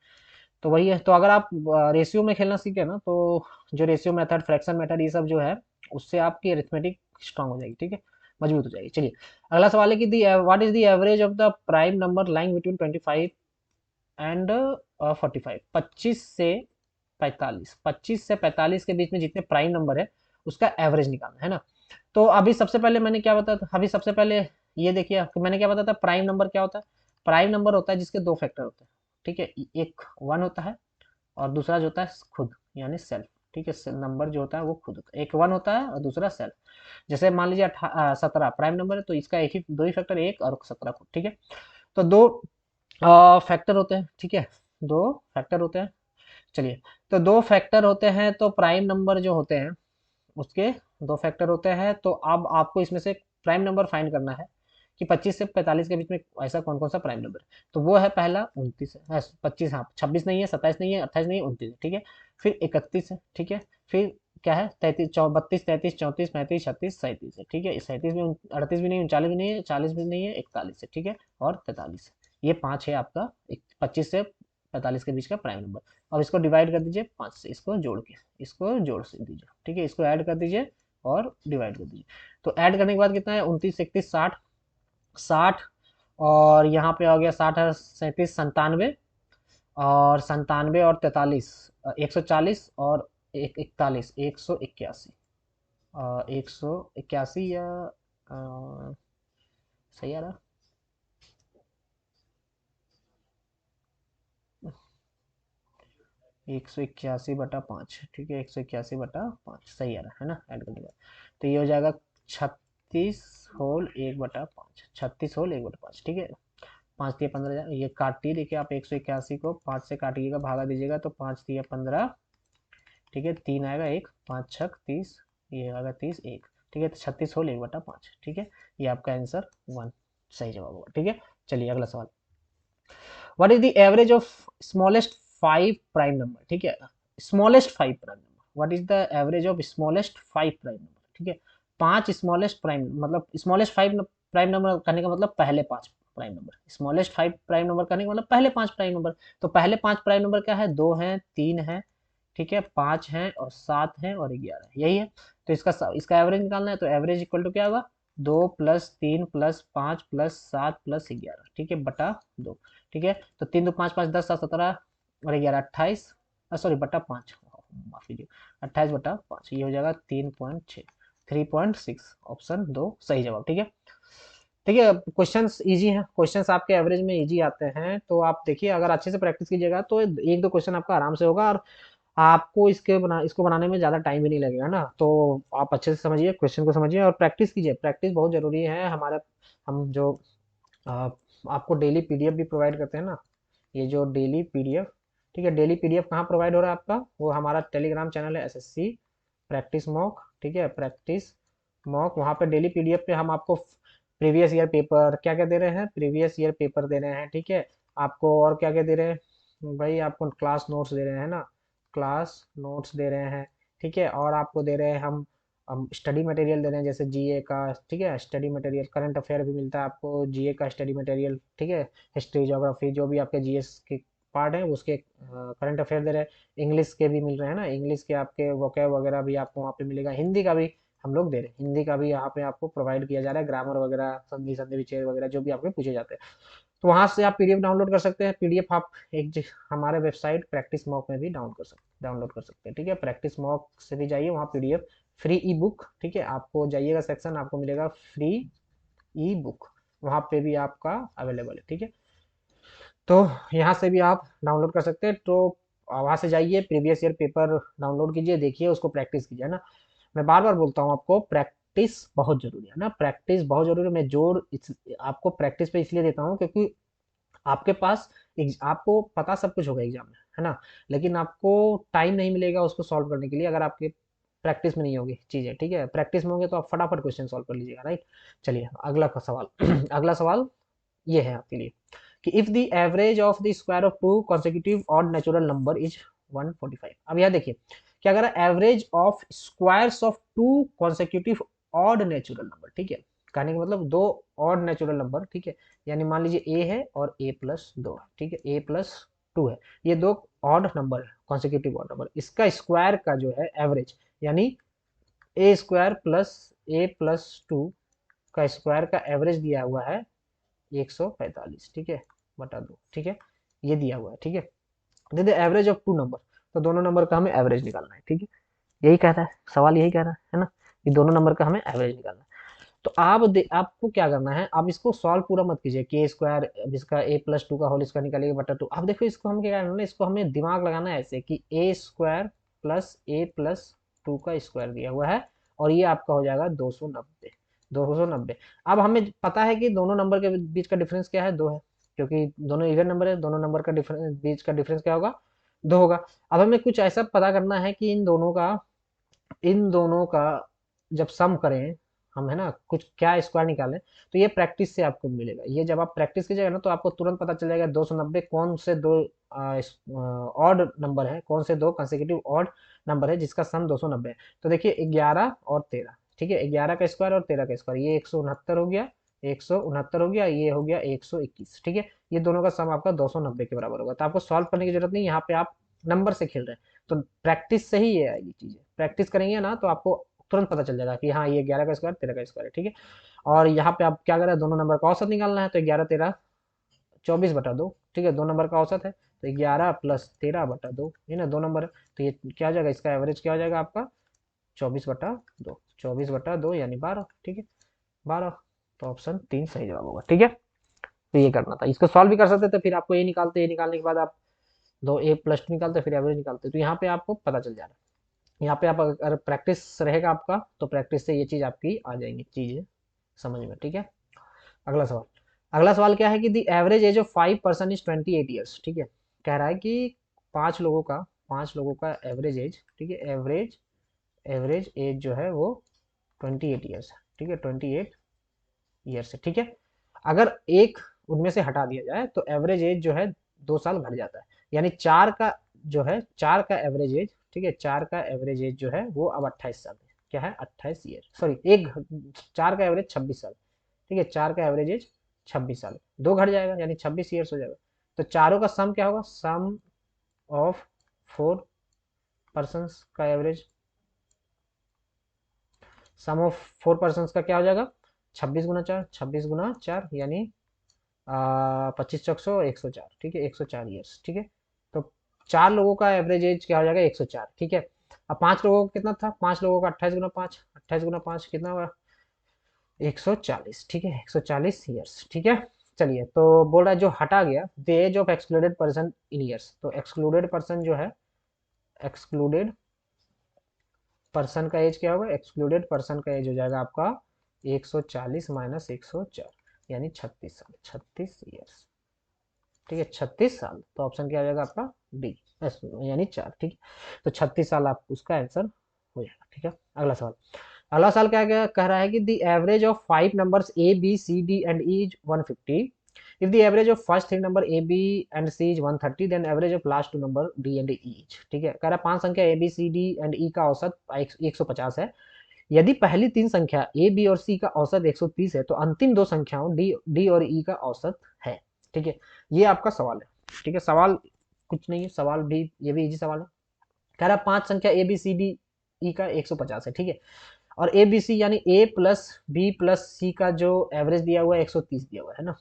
Speaker 1: तो वही है। तो अगर आप रेशियो में खेलना सीखे ना, तो जो रेशियो मेथड, फ्रैक्शन मेथड, ये सब जो है, उससे आपकी अरिथमेटिक स्ट्रांग हो जाएगी, ठीक है, मजबूत हो जाएगी। चलिए, अगला सवाल है कि the what is the average of the prime number lying between 25 and 45, 25 से 45 के बीच में जितने प्राइम नंबर है उसका एवरेज निकालना है ना। तो अभी सबसे पहले मैंने क्या बताया था, अभी सबसे पहले ये देखिए मैंने क्या बताया था, प्राइम नंबर क्या होता है? प्राइम नंबर होता है जिसके दो फैक्टर होते हैं, ठीक है, एक 1 होता है और दूसरा जो होता है खुद, यानी सेल्फ, ठीक है, नंबर जो होता है वो खुद होता है, एक 1 होता है और दूसरा सेल्फ। जैसे मान लीजिए 17 प्राइम नंबर है, तो इसका एक ही दो ही फैक्टर, एक और 17 खुद, ठीक है। तो दो फैक्टर होते हैं, ठीक है, दो फैक्टर होते हैं। चलिए, तो दो फैक्टर होते हैं तो प्राइम नंबर जो होते हैं उसके दो फैक्टर होते हैं, तो अब आपको इसमें से प्राइम नंबर फाइंड करना है कि 25 से 45 के बीच में ऐसा कौन कौन सा प्राइम नंबर है। तो वो है पहला 29 है, 25, हाँ 26 नहीं है, 27 नहीं है, 28 नहीं है, 29 है, ठीक है। फिर 31 है, ठीक है। फिर क्या है, 33, 32, 33, 34, 35, 36, 37 है, ठीक है। 37 भी, 38 भी नहीं, 39 भी नहीं है, 40 भी नहीं है, 41 है, ठीक है, और 43 है। ये पाँच है आपका 25 से 45 के बीच का प्राइम नंबर। अब इसको डिवाइड कर दीजिए 5 से, इसको जोड़ के, इसको जोड़ से दीजिए, ठीक है, इसको ऐड कर दीजिए और डिवाइड कर दीजिए। तो ऐड करने के बाद कितना है, 29, 31, 60, 60, और यहाँ पे आ गया 60 है, 37, 97, और 97 और 43, 140, और 41, 181, 181 या सही आ रहा, 181/5, ठीक है, 181/5 सही आ रहा है ना, ऐड करने के बाद। तो ये हो जाएगा 36 होल 1/5, 36 होल 1/5, ठीक है। 5 × 3 = 15, ये काटिए, देखिए आप 181 को 5 से काटिएगा, भागा दीजिएगा, तो 5×3 = 15, ठीक है, 3 आएगा, एक 5×6 = 30, ये आएगा 30, एक, ठीक है। तो 36 होल 1/5, ठीक है। ये आपका आंसर 1 सही जवाब होगा, ठीक है। चलिए अगला सवाल, what is the average of smallest 5 prime number, ठीक है, smallest 5 prime number, what is the average of smallest 5 prime number, ठीक है। 5 स्मॉलेस्ट प्राइम, मतलब स्मॉलेस्ट 5 प्राइम नंबर करने का मतलब पहले 5 prime number, smallest 5 prime number करने का मतलब पहले 5 प्राइम नंबर। तो पहले 5 प्राइम नंबर क्या है, 2 है, 3 है, ठीक है, 5 है और 7 है और 11 है, यही है। तो इसका एवरेज निकालना है, तो एवरेज इक्वल टू क्या होगा, 2 + 3 + 5 + 7 + 11, ठीक है, बटा 2, ठीक है। तो 3 2 5 5 10 7 17 और 11 28, सॉरी बटा 5, माफ कीजिए, 28/5, ये हो जाएगा 3.6, 3.6, ऑप्शन 2 सही जवाब, ठीक है। ठीक है, क्वेश्चंस इजी हैं, क्वेश्चंस आपके एवरेज में इजी आते हैं, तो आप देखिए अगर अच्छे से प्रैक्टिस कीजिएगा तो एक दो क्वेश्चन आपका आराम से होगा, और आपको इसको बनाने में ज़्यादा टाइम भी नहीं लगेगा ना। तो आप अच्छे से समझिए, क्वेश्चन को समझिए और प्रैक्टिस कीजिए, प्रैक्टिस बहुत ज़रूरी है हमारे। हम जो आ, आपको डेली पीडीएफ भी प्रोवाइड करते हैं ना, ये जो डेली पीडीएफ, ठीक है, डेली पीडीएफ कहाँ प्रोवाइड हो रहा है आपका, वो हमारा टेलीग्राम चैनल है, एसएससी प्रैक्टिस मॉक, ठीक है, प्रैक्टिस मॉक। वहाँ पे डेली पीडीएफ पे हम आपको प्रीवियस ईयर पेपर क्या क्या दे रहे हैं, प्रीवियस ईयर पेपर दे रहे हैं, ठीक है। आपको और क्या क्या दे रहे हैं भाई, आपको क्लास नोट्स दे रहे हैं ना, क्लास नोट्स दे रहे हैं, ठीक है। और आपको दे रहे हैं हम स्टडी मटेरियल दे रहे हैं, जैसे जीए का, ठीक है, स्टडी मटेरियल, करंट अफेयर भी मिलता है आपको, जीए का स्टडी मटेरियल, ठीक है, हिस्ट्री ज्योग्राफी जो भी आपके जीएस के पार्ट है उसके करंट अफेयर दे रहे हैं। इंग्लिश के भी मिल रहे हैं ना, इंग्लिश के आपके वोकैब वगैरह भी आपको वहाँ पे मिलेगा, हिंदी का भी हम लोग दे रहे हैं, हिंदी का भी यहाँ पे आपको प्रोवाइड किया जा रहा है, ग्रामर वगैरह, संधि संधि विच्छेद वगैरह जो भी आपके पूछे जाते हैं। तो वहाँ से आप पीडीएफ डाउनलोड कर सकते हैं, पीडीएफ आप हमारे वेबसाइट प्रैक्टिस मॉक में भी डाउनलोड कर सकते हैं, ठीक है। प्रैक्टिस मॉक से भी जाइए, वहाँ पीडीएफ फ्री ई बुक, ठीक है, आपको जाइएगा सेक्शन, आपको मिलेगा फ्री ई बुक, वहाँ पे भी आपका अवेलेबल है, ठीक है। तो यहाँ से भी आप डाउनलोड कर सकते हैं। तो वहाँ से जाइए, प्रीवियस ईयर पेपर डाउनलोड कीजिए, देखिए उसको प्रैक्टिस कीजिए, है ना। मैं बार बार बोलता हूँ आपको, प्रैक्टिस बहुत जरूरी है ना, प्रैक्टिस बहुत जरूरी है। मैं जोर आपको प्रैक्टिस पे इसलिए देता हूँ क्योंकि आपके पास आपको पता सब कुछ होगा एग्जाम में, है ना, लेकिन आपको टाइम नहीं मिलेगा उसको सॉल्व करने के लिए अगर आपके प्रैक्टिस में नहीं होगी चीजें, ठीक है। प्रैक्टिस में होंगे तो आप फटाफट क्वेश्चन सॉल्व कर लीजिएगा, राइट। चलिए अगला का सवाल अगला सवाल ये है आपके लिए कि if the average of the square of two consecutive odd natural number is 145। अब यह देखिए कि अगर average of squares of two consecutive odd natural number, ठीक है, कहने का मतलब दो ऑड नेचुरल नंबर, ठीक है, यानी मान लीजिए ए है और a+2 है, ठीक है, a+2 है, ये दो ऑड नंबर है, कॉन्सेक्यूटिव ऑड नंबर, इसका स्क्वायर का जो है एवरेज, यानी a² + a+2 का स्क्वायर का एवरेज दिया हुआ है 145, ठीक है, बटा 2, ठीक है, ये दिया हुआ है, ठीक है। दे दे एवरेज ऑफ टू नंबर, तो दोनों नंबर का हमें एवरेज निकालना है, ठीक है, यही कहता है सवाल, यही कह रहा है ना, कि दोनों नंबर का हमें एवरेज निकालना है। तो आपको क्या करना है, आप इसको सॉल्व पूरा मत कीजिए के स्क्वायर, अब इसका ए प्लस टू का होल स्क्वायर निकालिए बटा टू। अब देखो इसको हम क्या करना है, इसको हमें दिमाग लगाना है ऐसे कि ए स्क्वायर प्लस ए प्लस टू का स्क्वायर दिया हुआ है, और ये आपका हो जाएगा 290। 290। अब हमें पता है कि दोनों नंबर के बीच का डिफरेंस क्या है, 2 है, क्योंकि दोनों इवन नंबर है, दोनों नंबर का डिफरेंस, बीच का डिफरेंस क्या होगा, 2 होगा। अब हमें कुछ ऐसा पता करना है कि इन दोनों का जब सम करें हम, है ना, कुछ क्या स्क्वायर निकालें, तो ये प्रैक्टिस से आपको मिलेगा। ये जब आप प्रैक्टिस कीजिएगा ना तो आपको तुरंत पता चल जाएगा 290 कौन से दो ऑड नंबर है, कौन से दो कंसेक्यूटिव ऑड नंबर है जिसका सम 290 है। तो देखिए 11 और 13, ठीक है, 11 का स्क्वायर और 13 का स्क्वायर, ये 169 हो गया, 169 हो गया, ये हो गया 121, ठीक है। ये दोनों का सम आपका 290 के बराबर होगा। तो आपको सॉल्व करने की जरूरत नहीं, यहाँ पे आप नंबर से खेल रहे हैं, तो प्रैक्टिस से ही ये आएगी चीजें। प्रैक्टिस करेंगे ना तो आपको तुरंत पता चल जाएगा कि हाँ ये 11 का स्क्वायर 13 का स्क्वायर है, ठीक है। और यहाँ पे आप क्या करें, दोनों नंबर का औसत निकालना है, तो 11 13 24 बटा 2, ठीक है, दो नंबर का औसत है, तो 11 प्लस 13 बटा 2, ये ना दो नंबर है, तो ये क्या हो जाएगा, इसका एवरेज क्या हो जाएगा आपका 24/2, 24/2 यानी 12, ठीक है, 12। तो ऑप्शन 3 सही जवाब होगा, ठीक है। तो ये करना था, इसको सॉल्व भी कर सकते थे, फिर आपको ये निकालते, ये निकालने के बाद आप दो ए प्लस टू निकालते, फिर एवरेज निकालते, तो यहाँ पे आपको पता चल जा रहा है। यहाँ पे आप अगर प्रैक्टिस रहेगा आपका तो प्रैक्टिस से ये चीज आपकी आ जाएंगी चीजें समझ में, ठीक है। अगला सवाल, अगला सवाल क्या है कि the average age of 5 person is 28 years, ठीक है। कह रहा है कि पांच लोगों का एवरेज एज, ठीक है, एवरेज एवरेज एज जो है वो 28 ईयर्स है, ठीक है, 28 ईयर्स है, ठीक है। अगर एक उनमें से हटा दिया जाए तो एवरेज एज जो है 2 साल घट जाता है, यानी चार का एवरेज एज, ठीक है, चार का एवरेज एज जो है वो अब 28 साल है, क्या है 28 ईयर, सॉरी एक, चार का एवरेज 26 साल, ठीक है, चार का एवरेज एज 26 साल, दो घट जाएगा यानी 26 ईयर्स हो जाएगा। तो चारों का सम क्या होगा, सम ऑफ 4 पर्सन का एवरेज, सम ऑफ 4 पर्सन का क्या हो जाएगा, 26 गुना 4, 26 गुना 4 यानी 25 चौक 100, 104, ठीक है, 104 ईयर्स, ठीक है। तो चार लोगों का एवरेज एज क्या हो जाएगा 104, ठीक है। अब पांच लोगों का कितना था, पांच लोगों का 28 गुना 5, 28 गुना 5 कितना हुआ, 140, ठीक है, 140 ईयर्स, ठीक है। चलिए, तो बोल रहा है जो हटा गया the age of excluded person in years, तो एक्सक्लूडेड पर्सन जो है, एक्सक्लूडेड पर्सन का एज क्या होगा, एक्सक्लूडेड पर्सन का एज हो जाएगा आपका 140 माइनस 104 यानी 36 साल, 36 ईयर्स, ठीक है, 36 साल। तो ऑप्शन क्या आ जाएगा आपका डी, यानी 4, ठीक है। तो 36 साल आप उसका आंसर हो जाएगा, ठीक है। अगला सवाल, अगला सवाल क्या क्या कह रहा है कि the average of 5 numbers A B C D and E is 150, if the average of first three number a b and c is 130 then average of last two number d and e is, ठीक है। कह रहा है पांच संख्या A B C D and E का औसत 150 है, यदि पहली तीन संख्या ए बी और सी का औसत 130 है तो अंतिम दो संख्याओं डी डी और ई का औसत है, ठीक है। ये आपका सवाल है, ठीक है, सवाल कुछ नहीं है, सवाल भी ये भी इजी सवाल है। कह रहा है पांच संख्या A B C D E का 150 है, ठीक है, और ए बी सी यानी ए प्लस बी प्लस सी का जो एवरेज दिया हुआ है 130 दिया हुआ है ना,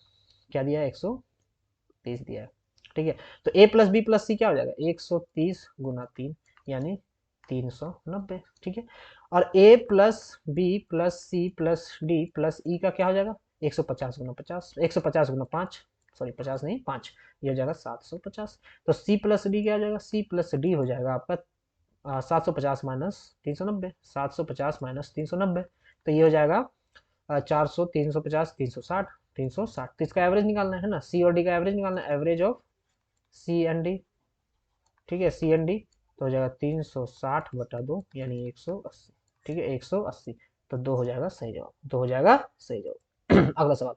Speaker 1: क्या दिया है 130 दिया है, ठीक है। तो ए प्लस बी प्लस सी क्या हो जाएगा 130 गुना 3 यानी 390, ठीक है। और A plus B plus C plus D plus E का क्या हो जाएगा 150 गुना 50, 150 गुना 5, सॉरी 50 नहीं 5, ये हो जाएगा 750। तो सी प्लस डी क्या हो जाएगा, सी प्लस डी हो जाएगा आपका 750 माइनस 390, 750 माइनस 390, तो ये हो जाएगा 400, 350, 360, 360। तो इसका एवरेज निकालना है ना, सी और डी का एवरेज निकालना है, average of C and D, ठीक है, सी एंड डी, तो हो जाएगा 360/2 यानी 180, ठीक है, 180। तो दो हो जाएगा सही जवाब, दो हो जाएगा सही जवाब। अगला सवाल,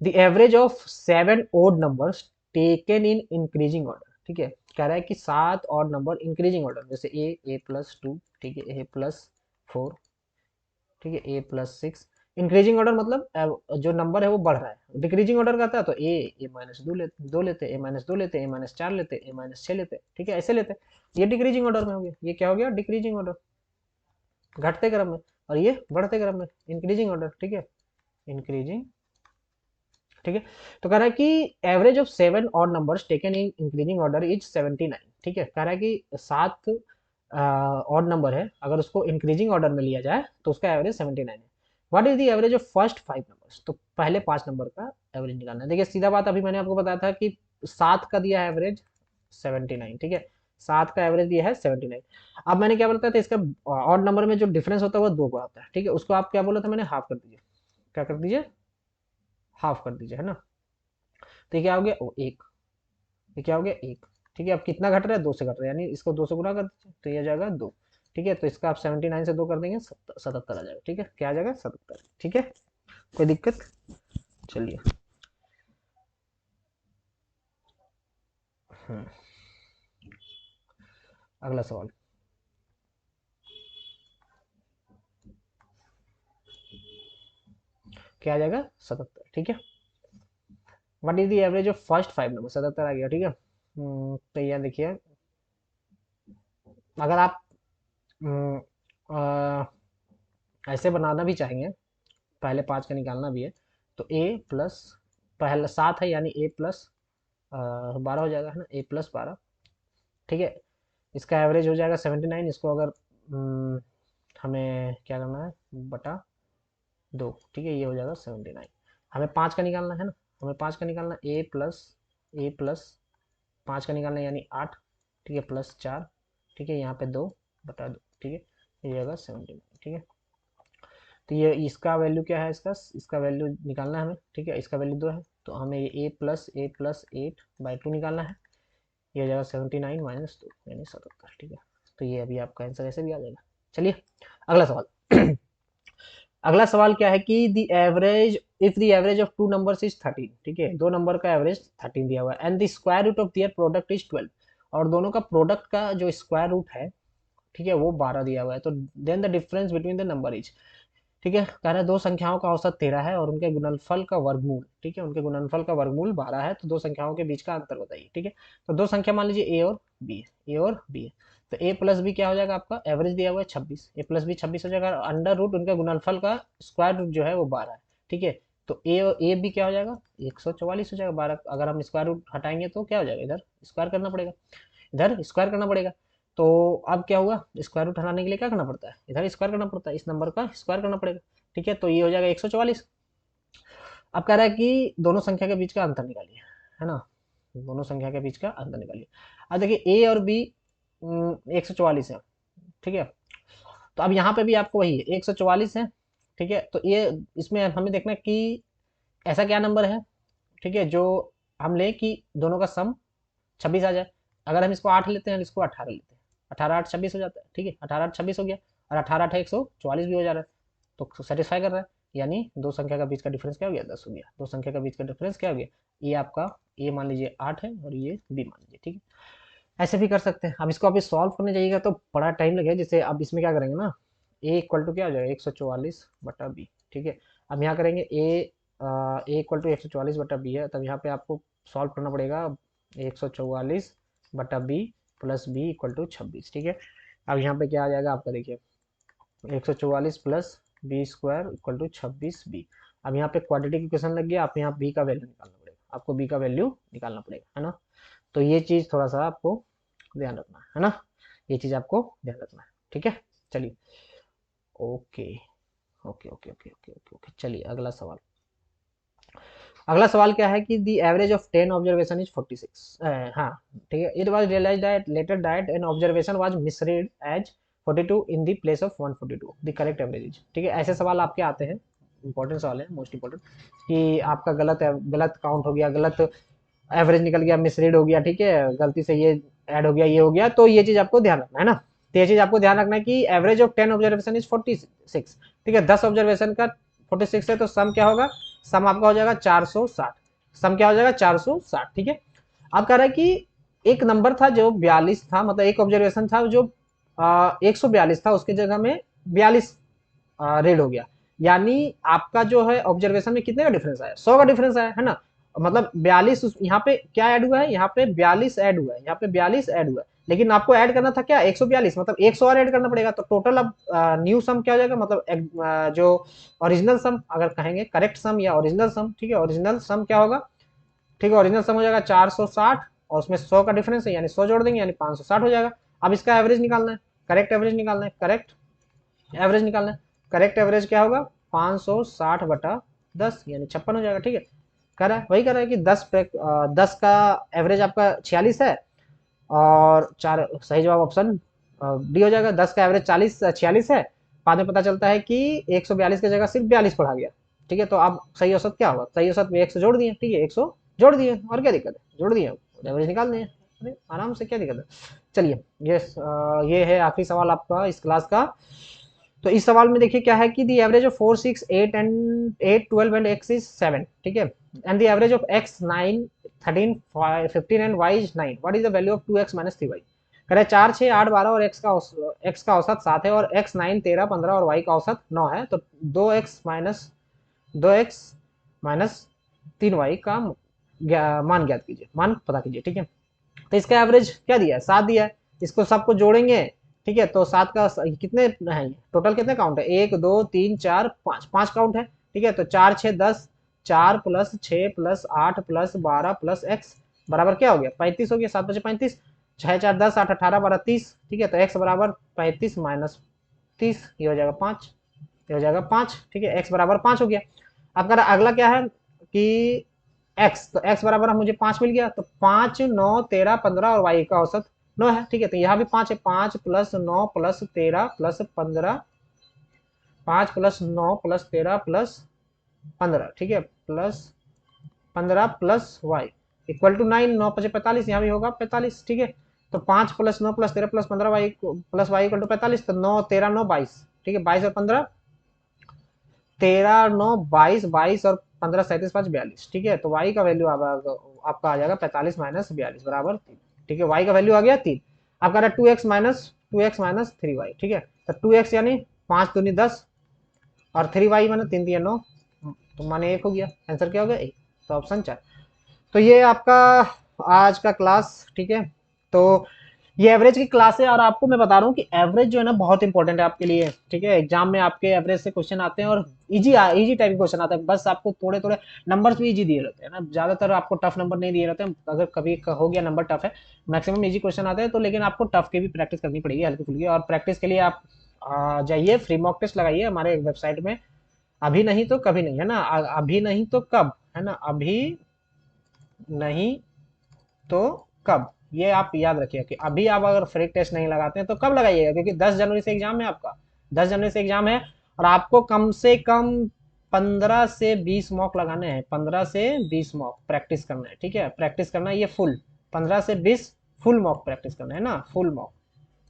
Speaker 1: the average of 7 odd numbers taken in increasing order, ठीक है। कह रहा है कि 7 ऑड नंबर इंक्रीजिंग ऑर्डर, जैसे ए प्लस 2, ठीक है, ए प्लस 4, ठीक है, ए प्लस 6, इंक्रीजिंग ऑर्डर मतलब जो नंबर है वो बढ़ रहा है। डिक्रीजिंग ऑर्डर का था तो ए माइनस 2 लेते, ए माइनस 2 लेते, ए माइनस 4 लेते, ए माइनस 6 लेते, ठीक है, ऐसे लेते। ये डिक्रीजिंग ऑर्डर में हो गया, ये क्या हो गया डिक्रीजिंग ऑर्डर, घटते क्रम में, और ये बढ़ते क्रम में इंक्रीजिंग ऑर्डर, ठीक है, इंक्रीजिंग, ठीक है। तो कह रहा है कि average of 7 odd numbers taken in increasing order is 79, ठीक है। कह रहा है कि 7 ऑड नंबर है, अगर उसको इंक्रीजिंग ऑर्डर में लिया जाए तो उसका एवरेज 79 है। What is the average of first 5 numbers, तो पहले 5 नंबर का एवरेज निकालना है। देखिए सीधा बात, अभी मैंने आपको बताया था कि 7 का दिया है एवरेज 79, ठीक है, 7 का एवरेज दिया है 79। अब मैंने क्या बोलता था, इसका ऑड नंबर में जो डिफरेंस होता है वो 2 का होता है, ठीक है, उसको आप क्या बोला था मैंने, हाफ कर दीजिए, क्या कर दीजिए, हाफ कर दीजिए, है ना। तो ये क्या हो गया, ओ 1, ये क्या हो गया 1, ठीक है। अब कितना घट रहा है, 2 से घट रहा है, यानी इसको 2 से गुणा कर दीजिए तो ये आ जाएगा 2, ठीक है। तो इसका आप 79 से 2 कर देंगे 77 आ जाएगा, ठीक है, क्या आ जाएगा 77, ठीक है, कोई दिक्कत। चलिए हम्म, अगला सवाल, क्या आ जाएगा 77, ठीक है। What is the average of first 5 number, 77 आ गया, ठीक है। तो यहाँ देखिए, अगर आप हम्म, ऐसे बनाना भी चाहेंगे, पहले 5 का निकालना भी है, तो ए प्लस, पहला 7 है यानी ए प्लस 12 हो जाएगा, है ना, ए प्लस 12, ठीक है। इसका एवरेज हो जाएगा 79, इसको अगर हमें क्या करना है, बटा 2, ठीक है, ये हो जाएगा 79। हमें 5 का निकालना है ना, हमें 5 का निकालना, ए प्लस 5 का निकालना यानी 8, ठीक है, प्लस 4, ठीक है, यहाँ पे 2 बटा 2, ठीक है, ये जाएगा 79, ठीक है। तो ये इसका वैल्यू क्या है, इसका वैल्यू निकालना है हमें, ठीक है, इसका वैल्यू 2 है, तो हमें ये ए प्लस 8/2 निकालना है, ये हो जाएगा 79 माइनस 2 यानी 77, ठीक है। तो ये अभी आपका आंसर ऐसे भी आ जाएगा। चलिए अगला सवाल अगला सवाल क्या है कि the average, if the average of two numbers is 13, ठीक है, दो नंबर का एवरेज 13 दिया हुआ है, and the square root of their product is 12, और दोनों का प्रोडक्ट का जो स्क्वायर रूट है, ठीक है, वो 12 दिया हुआ है, तो then the difference between the number is, ठीक है, कह रहा है दो संख्याओं का औसत 13 है और उनके गुणनफल का वर्गमूल, ठीक है, उनके गुणनफल का वर्गमूल 12 है, तो दो संख्याओं के बीच का अंतर बताइए, ठीक है। तो दो संख्या मान लीजिए ए और बी है, ए और बी है, तो ए प्लस बी क्या हो जाएगा, आपका एवरेज दिया हुआ है 26, ए प्लस बी 26 हो जाएगा, अंडर रूट उनका गुणनफल का स्क्वायर रूट जो है वो 12 है, ठीक है। तो ए बी क्या हो जाएगा, 144 हो जाएगा, 12 अगर हम स्क्वायर रूट हटाएंगे तो क्या हो जाएगा, इधर स्क्वायर करना पड़ेगा, इधर स्क्वायर करना पड़ेगा। तो अब क्या हुआ, स्क्वायर रूट हटाने के लिए क्या करना पड़ता है, इधर स्क्वायर करना पड़ता है, इस नंबर का स्क्वायर करना पड़ेगा, ठीक है। तो ये हो जाएगा 144। अब कह रहा है कि दोनों संख्या के बीच का अंतर निकालिए, है ना, दोनों संख्या के बीच का अंतर निकालिए। अब देखिए ए और बी 144 है, ठीक है, तो अब यहाँ पे भी आपको वही है 144 है, ठीक है। तो ये इसमें हमें देखना है कि ऐसा क्या नंबर है, ठीक है, जो हम लें कि दोनों का सम 26 आ जाए। अगर हम इसको 8 लेते हैं, इसको 18 लेते हैं, 18 8 26 हो जाता है, ठीक है, 18 8 26 हो गया, और 18 8 144 भी हो जा रहा है, तो सेटिस्फाई कर रहा है, यानी दो संख्या का बीच का डिफरेंस क्या हो गया, 10 हो गया, दो संख्या का बीच का डिफरेंस क्या हो गया, ये आपका, ये मान लीजिए 8 है और ये बी मान लीजिए, ठीक है। ऐसे भी कर सकते हैं। अब इसको अभी सॉल्व करने जाइएगा तो बड़ा टाइम लगेगा, जैसे अब इसमें क्या करेंगे ना, ए इक्वल टू क्या हो जाएगा 144 बटा बी, ठीक है। अब यहाँ करेंगे ए इक्वल टू 144 बटा बी है, तब यहाँ पे आपको सॉल्व करना पड़ेगा 144 बटा B plus B equal to 26, ठीक है। अब यहाँ पे क्या आ जाएगा आपका, देखिए 144 plus B square equal to 26 B. अब यहाँ पे क्वाड्रेटिक इक्वेशन लग गया, आप यहाँ बी का वैल्यू निकालना पड़ेगा, आपको बी का वैल्यू निकालना पड़ेगा, है ना। तो ये चीज़ थोड़ा सा आपको ध्यान रखना है ना, ये चीज़ आपको ध्यान रखना है, ठीक है। चलिए okay okay okay okay okay okay okay, चलिए अगला सवाल। अगला सवाल क्या है कि the average of 10 observation is 46, हाँ, ठीक है, it was realized that later that an observation was misread as 42 in the place of 142, the correct average is, ठीक है। ऐसे सवाल आपके आते हैं, इंपॉर्टेंट सवाल है, मोस्ट इंपॉर्टेंट, कि आपका गलत काउंट हो गया, गलत एवरेज निकल गया, मिसरीड हो गया, ठीक है, गलती से ये ऐड हो गया, ये हो गया, तो ये चीज आपको ध्यान रखना है ना। तो ये चीज आपको ध्यान रखना है कि एवरेज ऑफ 10 ऑब्जर्वेशन इज 46, ठीक है, 10 ऑब्जर्वेशन का 46 है, तो सम क्या होगा, सम आपका हो जाएगा 460, सम क्या हो जाएगा 460, ठीक है। अब कह रहा है कि एक नंबर था जो 42 था, मतलब एक ऑब्जर्वेशन था जो 142 था, उसकी जगह में 42 रेड हो गया, यानी आपका जो है ऑब्जर्वेशन में कितने का डिफरेंस आया, 100 का डिफरेंस आया, है ना। मतलब 42 यहाँ पे क्या ऐड हुआ है, यहाँ पे 42 ऐड हुआ है, यहाँ पे 42 ऐड हुआ है, लेकिन आपको ऐड करना था क्या 142, मतलब 100 और ऐड करना पड़ेगा, तो टोटल अब न्यू सम क्या हो जाएगा, मतलब जो ओरिजिनल सम अगर कहेंगे, करेक्ट सम या ओरिजिनल सम, ठीक है, ओरिजिनल सम क्या होगा, ठीक है, ओरिजिनल सम हो जाएगा 460, और उसमें 100 का डिफरेंस है यानी 100 जोड़ देंगे यानी 560 हो जाएगा। अब इसका एवरेज निकालना है, करेक्ट एवरेज निकालना है, करेक्ट एवरेज निकालना है, करेक्ट एवरेज क्या होगा, 560/10 यानी 56 हो जाएगा। ठीक है, कह रहा है वही कह रहा है कि 10 का एवरेज आपका 46 है और चार, सही जवाब ऑप्शन डी हो जाएगा। 10 का एवरेज 46 है, बाद में पता चलता है कि 142 की जगह सिर्फ 42 पढ़ा गया। ठीक है, तो अब सही औसत क्या होगा, सही औसत में 100 जोड़ दिए। ठीक है, 100 जोड़ दिए और क्या दिक्कत है, जोड़ दिए, एवरेज निकाल दिए, अरे आराम से, क्या दिक्कत है। चलिए, ये है आखिरी सवाल आपका इस क्लास का। तो इस सवाल में देखिए क्या है कि the average of 4, 6, 8 and 8, 12 and x is 7। ठीक है, and the average of x 9, 13, 15 and y is 9, what is the value of 2x minus 3y। कह रहे 4, 6, 8, 12 और x का औसत 7 है और x 9, 13, 15 और y का औसत 9 है, तो 2x माइनस 3y का मान ज्ञात कीजिए, मान पता कीजिए। ठीक है, तो इसका एवरेज क्या दिया है, 7 दिया है, इसको सबको जोड़ेंगे। ठीक है, तो 7 का कितने है, टोटल कितने काउंट है, 1, 2, 3, 4, 5, 5 काउंट है। ठीक है, तो 4, 6, 10, 4 plus 6 plus 8 plus 12 plus x बराबर क्या हो गया, 35 हो गया। 7 बचे 35, 6, 4, 10, 8, 18, 12, 30। ठीक है, तो x बराबर 35 माइनस 30, ये हो जाएगा 5, ये हो जाएगा 5। ठीक है, x बराबर 5 हो गया। अब अगला क्या है कि x, तो x बराबर मुझे 5 मिल गया, तो 5, 9, 13, 15 और y का औसत 9 है। ठीक है, तो यहाँ भी 5 है, 5 plus 9 plus 13 plus 15, 5 plus 9 plus 13 plus 15। ठीक है, plus 15 plus y equal to 9, 9 5 45, यहाँ भी होगा 45। ठीक है, तो 5 plus 9 plus 13 plus 15 y plus y equal to 45, तो 9, 13, 9, 22। ठीक है, 22 और 15, 13, 9, 22, 22 और 15, 37, 5, 42। ठीक है, तो y का वैल्यू आपका आ जाएगा 45 माइनस 42 बराबर 3। ठीक है, y का वैल्यू आ गया 3। अब कह रहा है 2x माइनस 3y। ठीक है, तो 2x यानी 5 दूनी 10 और 3y माने 3 दिया 9, तो माने 1 हो गया। आंसर क्या हो गया, 1, तो ऑप्शन 4। तो ये आपका आज का क्लास। ठीक है, तो ये एवरेज की क्लास है और आपको मैं बता रहा हूँ कि एवरेज जो है ना बहुत इंपॉर्टेंट है आपके लिए। ठीक है, एग्जाम में आपके एवरेज से क्वेश्चन आते हैं और इजी इजी टाइप के क्वेश्चन आते हैं, बस आपको थोड़े थोड़े नंबर्स भी इजी दिए रहते हैं ना, ज्यादातर आपको टफ नंबर नहीं दिए रहते हैं। अगर कभी हो गया नंबर टफ है, मैक्सिमम इजी क्वेश्चन आते हैं, तो लेकिन आपको टफ की भी प्रैक्टिस करनी पड़ेगी, हल्की फुल्की। और प्रैक्टिस के लिए आप जाइए, फ्री मॉक टेस्ट लगाइए हमारे वेबसाइट में। अभी नहीं तो कभी नहीं, है ना, अभी नहीं तो कब, है ना, अभी नहीं तो कब, ये आप याद रखिए कि अभी आप अगर फ्री टेस्ट नहीं लगाते हैं तो कब लगाइएगा, क्योंकि 10 जनवरी से एग्जाम है आपका, 10 जनवरी से एग्जाम है और आपको कम से कम 15 से 20 मॉक लगाने हैं, 15 से 20 मॉक प्रैक्टिस करना है। ठीक है, प्रैक्टिस करना है ये फुल 15 से 20 फुल मॉक प्रैक्टिस करना है ना, फुल मॉक।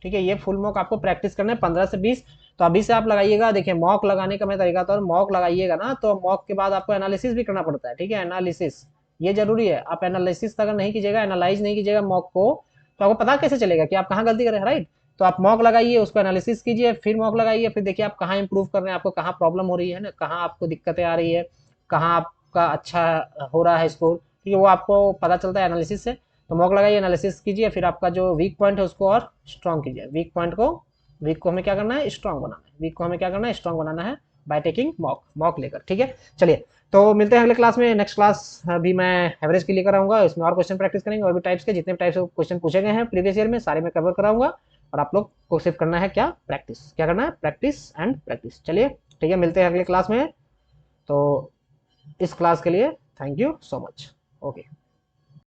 Speaker 1: ठीक है, ये फुल मॉक आपको प्रैक्टिस करना है 15 से 20। तो अभी से आप लगाइएगा। देखिए, मॉक लगाने का मैं तरीका, तो मॉक लगाइएगा ना, तो मॉक के बाद आपको एनालिसिस भी करना पड़ता है। ठीक है, एनालिसिस ये जरूरी है। आप एनालिसिस अगर नहीं कीजिएगा, एनालाइज नहीं कीजिएगा मॉक को, तो आपको पता कैसे चलेगा कि आप कहाँ गलती कर रहे हैं, राइट। तो आप मॉक लगाइए, उसको एनालिसिस कीजिए, फिर मॉक लगाइए, फिर देखिए आप कहाँ इंप्रूव कर रहे हैं, आपको कहाँ प्रॉब्लम हो रही है ना, कहाँ आपको दिक्कतें आ रही है, कहाँ आपका अच्छा हो रहा है स्कोर। ठीक है, वो आपको पता चलता है एनालिसिस से। तो मॉक लगाइए, एनालिसिस कीजिए, फिर आपका जो वीक पॉइंट है उसको और स्ट्रॉन्ग कीजिए। वीक को हमें क्या करना है, स्ट्रॉन्ग बनाना है। वीक को हमें क्या करना है, स्ट्रॉन्ग बनाना है बाय टेकिंग मॉक लेकर। ठीक है, चलिए, तो मिलते हैं अगले क्लास में। नेक्स्ट क्लास भी मैं एवरेज के लेकर आऊंगा, इसमें और क्वेश्चन प्रैक्टिस करेंगे, और भी टाइप्स के जितने भी टाइप्स के क्वेश्चन पूछे गए हैं प्रीवियस ईयर में सारे मैं कवर कराऊंगा। और आप लोग को सिर्फ करना है क्या, प्रैक्टिस, क्या करना है, प्रैक्टिस एंड प्रैक्टिस। चलिए, ठीक है, मिलते हैं अगले क्लास में। तो इस क्लास के लिए thank you so much. Okay.